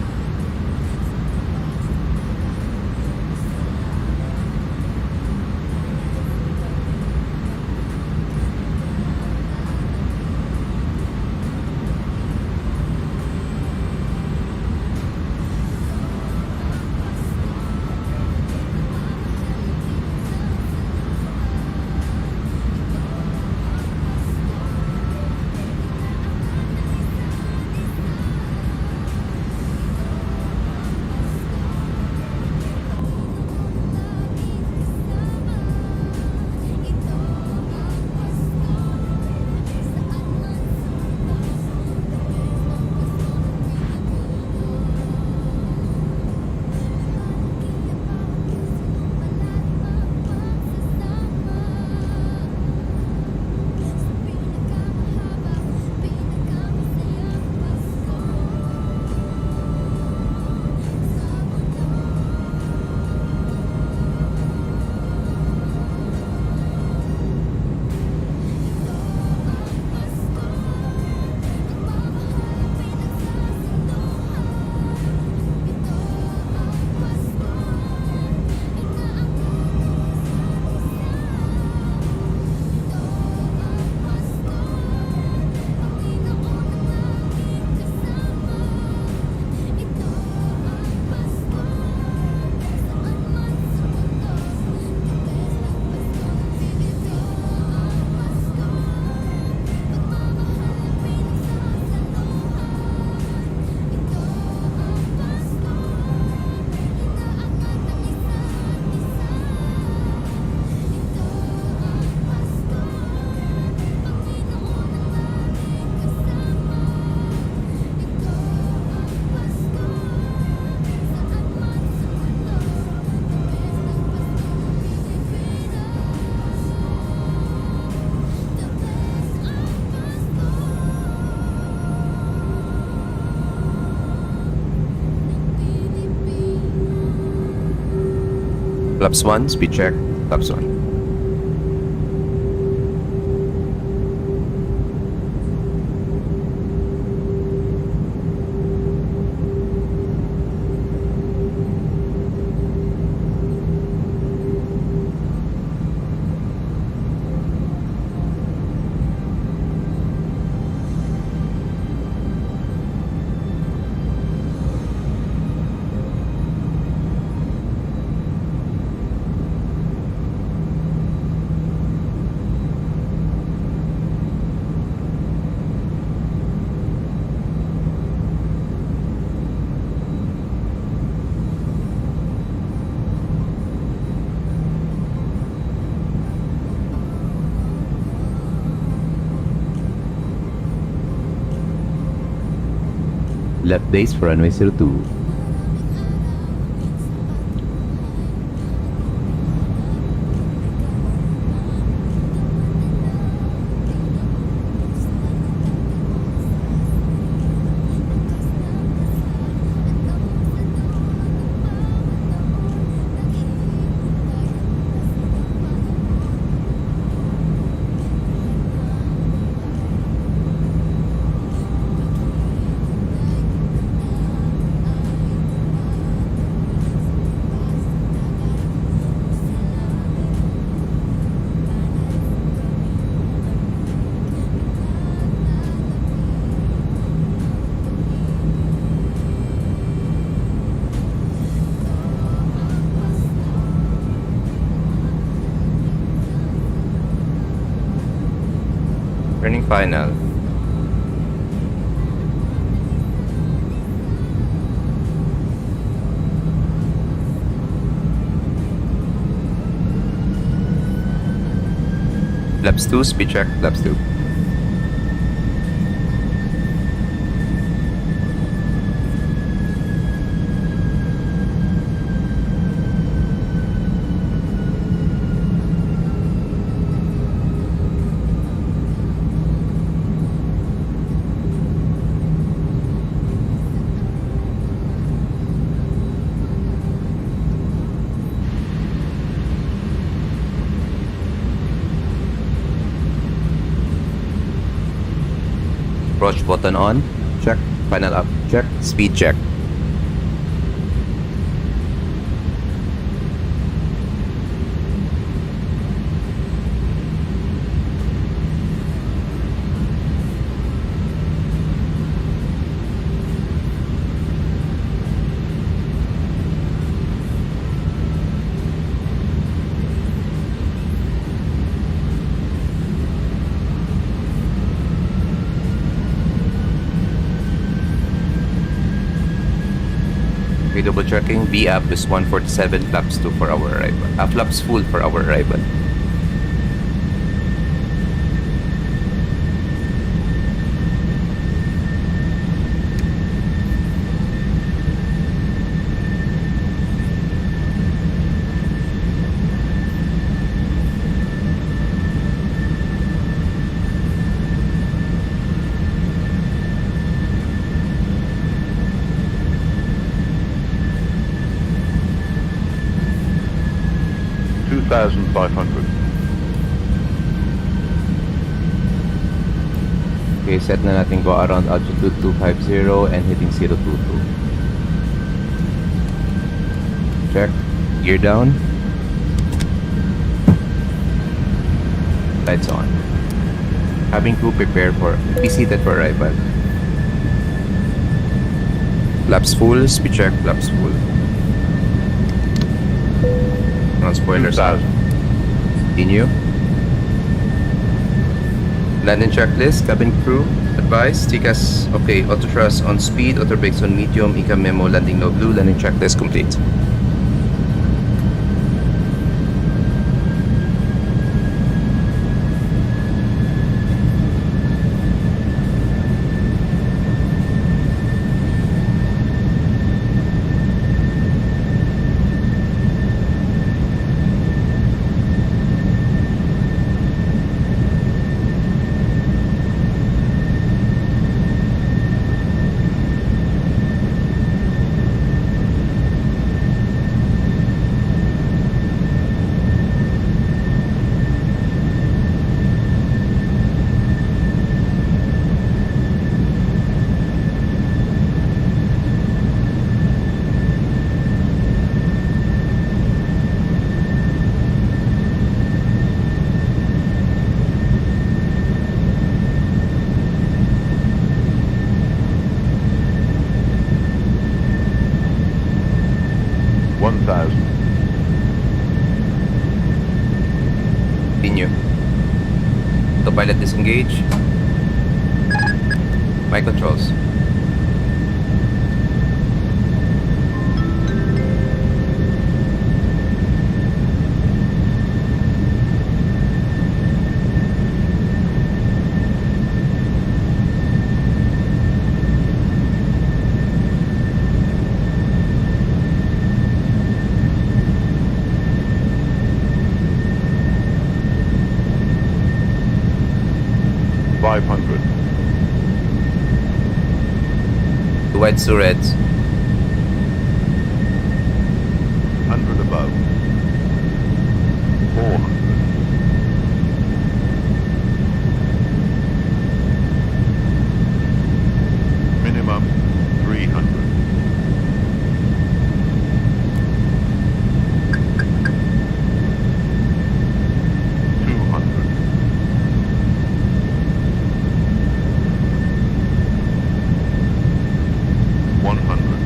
Flaps 1, speed check. Flaps 1. Left base for runway 02. Turning final. Laps 2, speed check, laps 2. Approach button on. Check. Final up. Check. Speed check. Okay, double checking. V up is 147, flaps 2 for our arrival. Flaps full for our arrival. Okay, set na natin go around altitude 250 and hitting 022. Check. Gear down. Lights on. Having crew prepare for be seated for arrival. Flaps full, speed check, flaps full. Ground spoilers out. Continue. Landing checklist, cabin crew, advice, TCAS, okay, auto thrust on speed, auto brakes on medium, ICA memo, landing no blue, landing checklist complete. Continue. Autopilot disengage. My controls. Two whites, two reds. 100 above. 400. Minimum 300. 200. 100.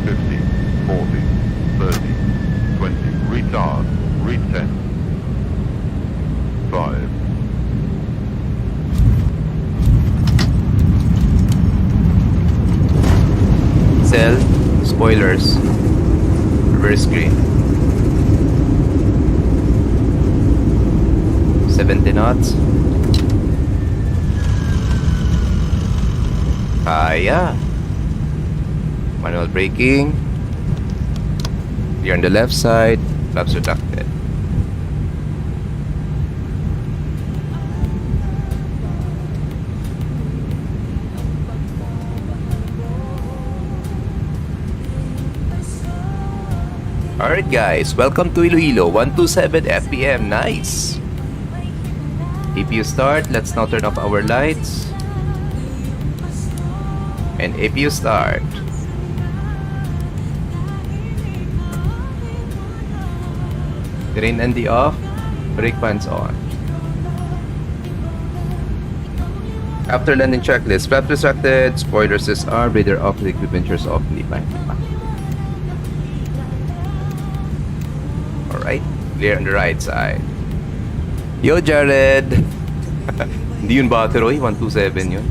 50, 40, 30, 5. Cell, spoilers, reverse green. 70 knots. Kaya. Manual braking. Clear on the left side. Flaps retracted. Alright guys, welcome to Iloilo, 127 FPM, nice! APU start, let's now turn off our lights. And APU start. Terrain ND off, brake pans on. After landing checklist, flap retracted, spoilers are radar off, the equipment is off, hindi pa. Alright, clear on the right side. Yo, Jared! Hindi yun Batteroy, 127 yun.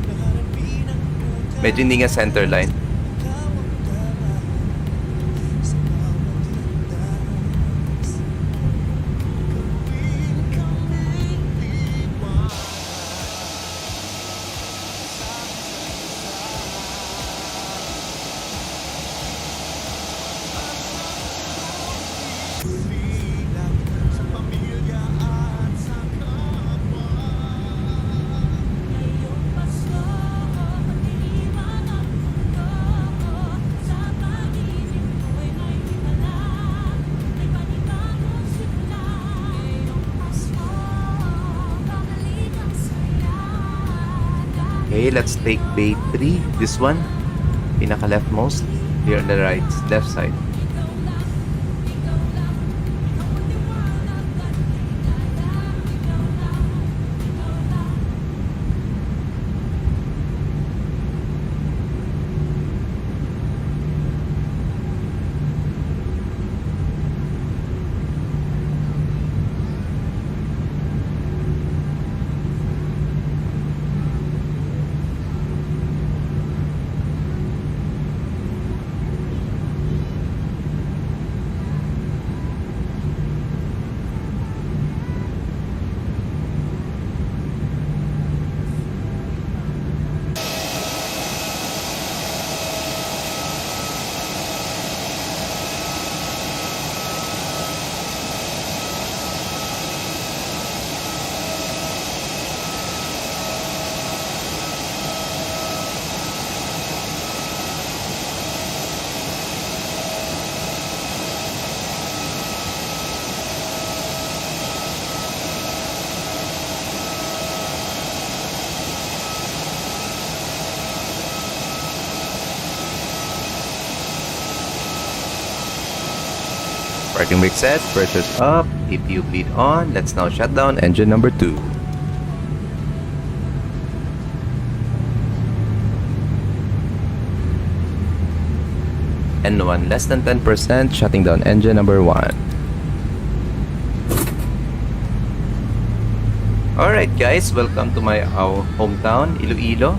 Medyo hindi nga center line. Okay, let's take bay 3. This one, pinaka leftmost, here on the right, left side. Parking brake set, pressure's up, APU bleed on. Let's now shut down engine number 2. N1 less than 10%, shutting down engine number 1. Alright guys, welcome to my hometown, Iloilo.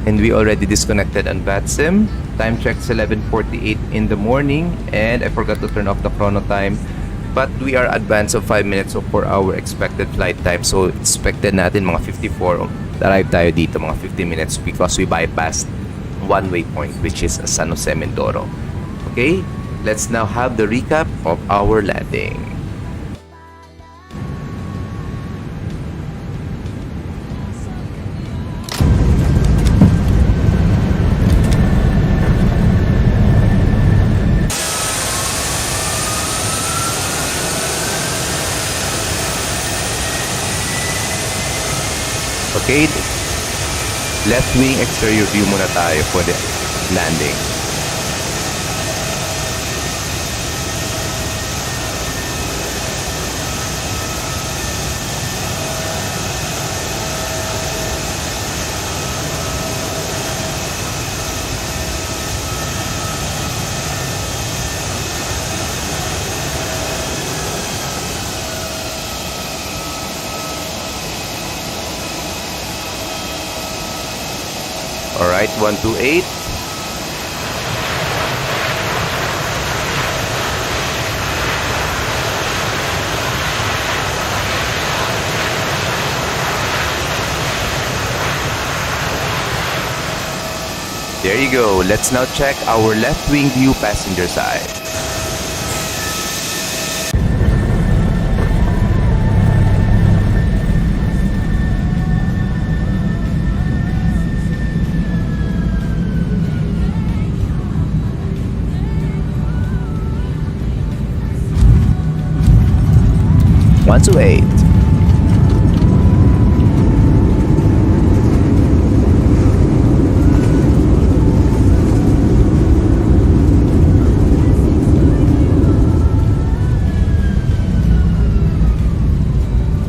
And we already disconnected on VATSIM. Time check is 11:48 in the morning, and I forgot to turn off the chrono time. But we are advanced of 5 minutes for our expected flight time. So expected natin mga 54. Arrive tayo dito mga 50 minutes because we bypassed one waypoint, which is San Jose Mindoro. Okay, let's now have the recap of our landing. Okay, left wing exterior view muna tayo for the landing. Alright, 128. There you go. Let's now check our left wing view passenger side. One to eight.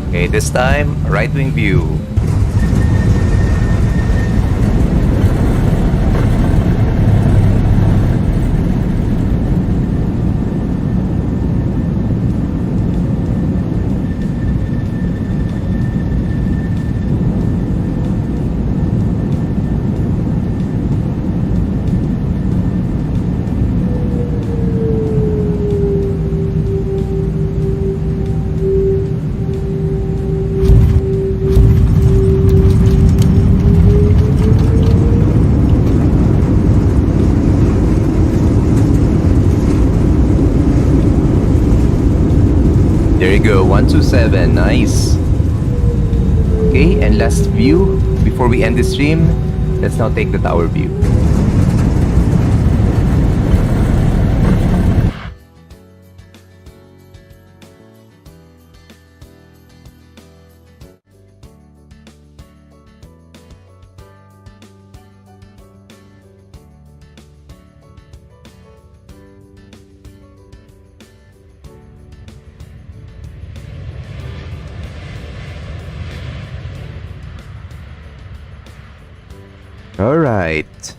Okay, this time, right wing view. There you go, 127, nice. Okay, and last view, before we end the stream, let's now take the tower view. Alright.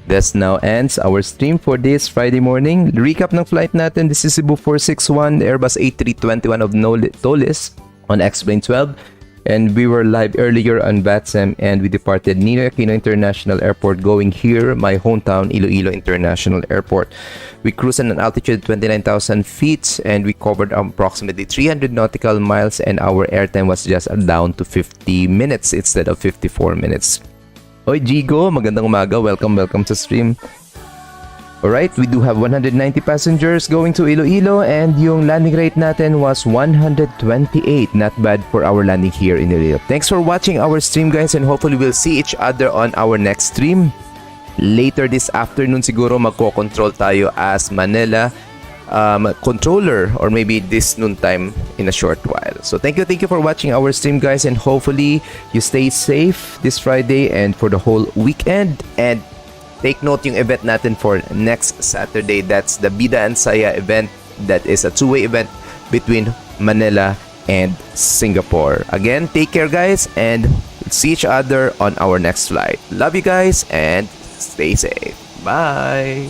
This now ends our stream for this Friday morning. Recap ng flight natin. This is Cebu 461, Airbus A321 of Toliss on X-Plane 12. And we were live earlier on VATSIM and we departed Ninoy Aquino International Airport going here, my hometown, Iloilo International Airport. We cruised at an altitude of 29,000 feet and we covered approximately 300 nautical miles and our airtime was just down to 50 minutes instead of 54 minutes. Oy, Jigo, magandang umaga. Welcome sa stream. Alright, we do have 190 passengers going to Iloilo and yung landing rate natin was 128. Not bad for our landing here in Iloilo. Thanks for watching our stream, guys, and hopefully we'll see each other on our next stream. Later this afternoon siguro magko-control tayo as Manila controller or maybe this noon time in a short while. So thank you for watching our stream, guys, and hopefully you stay safe this Friday and for the whole weekend. And take note yung event natin for next Saturday. That's the Bida and Saya event. That is a two-way event between Manila and Singapore. Again, take care, guys, and see each other on our next flight. Love you guys and stay safe. Bye.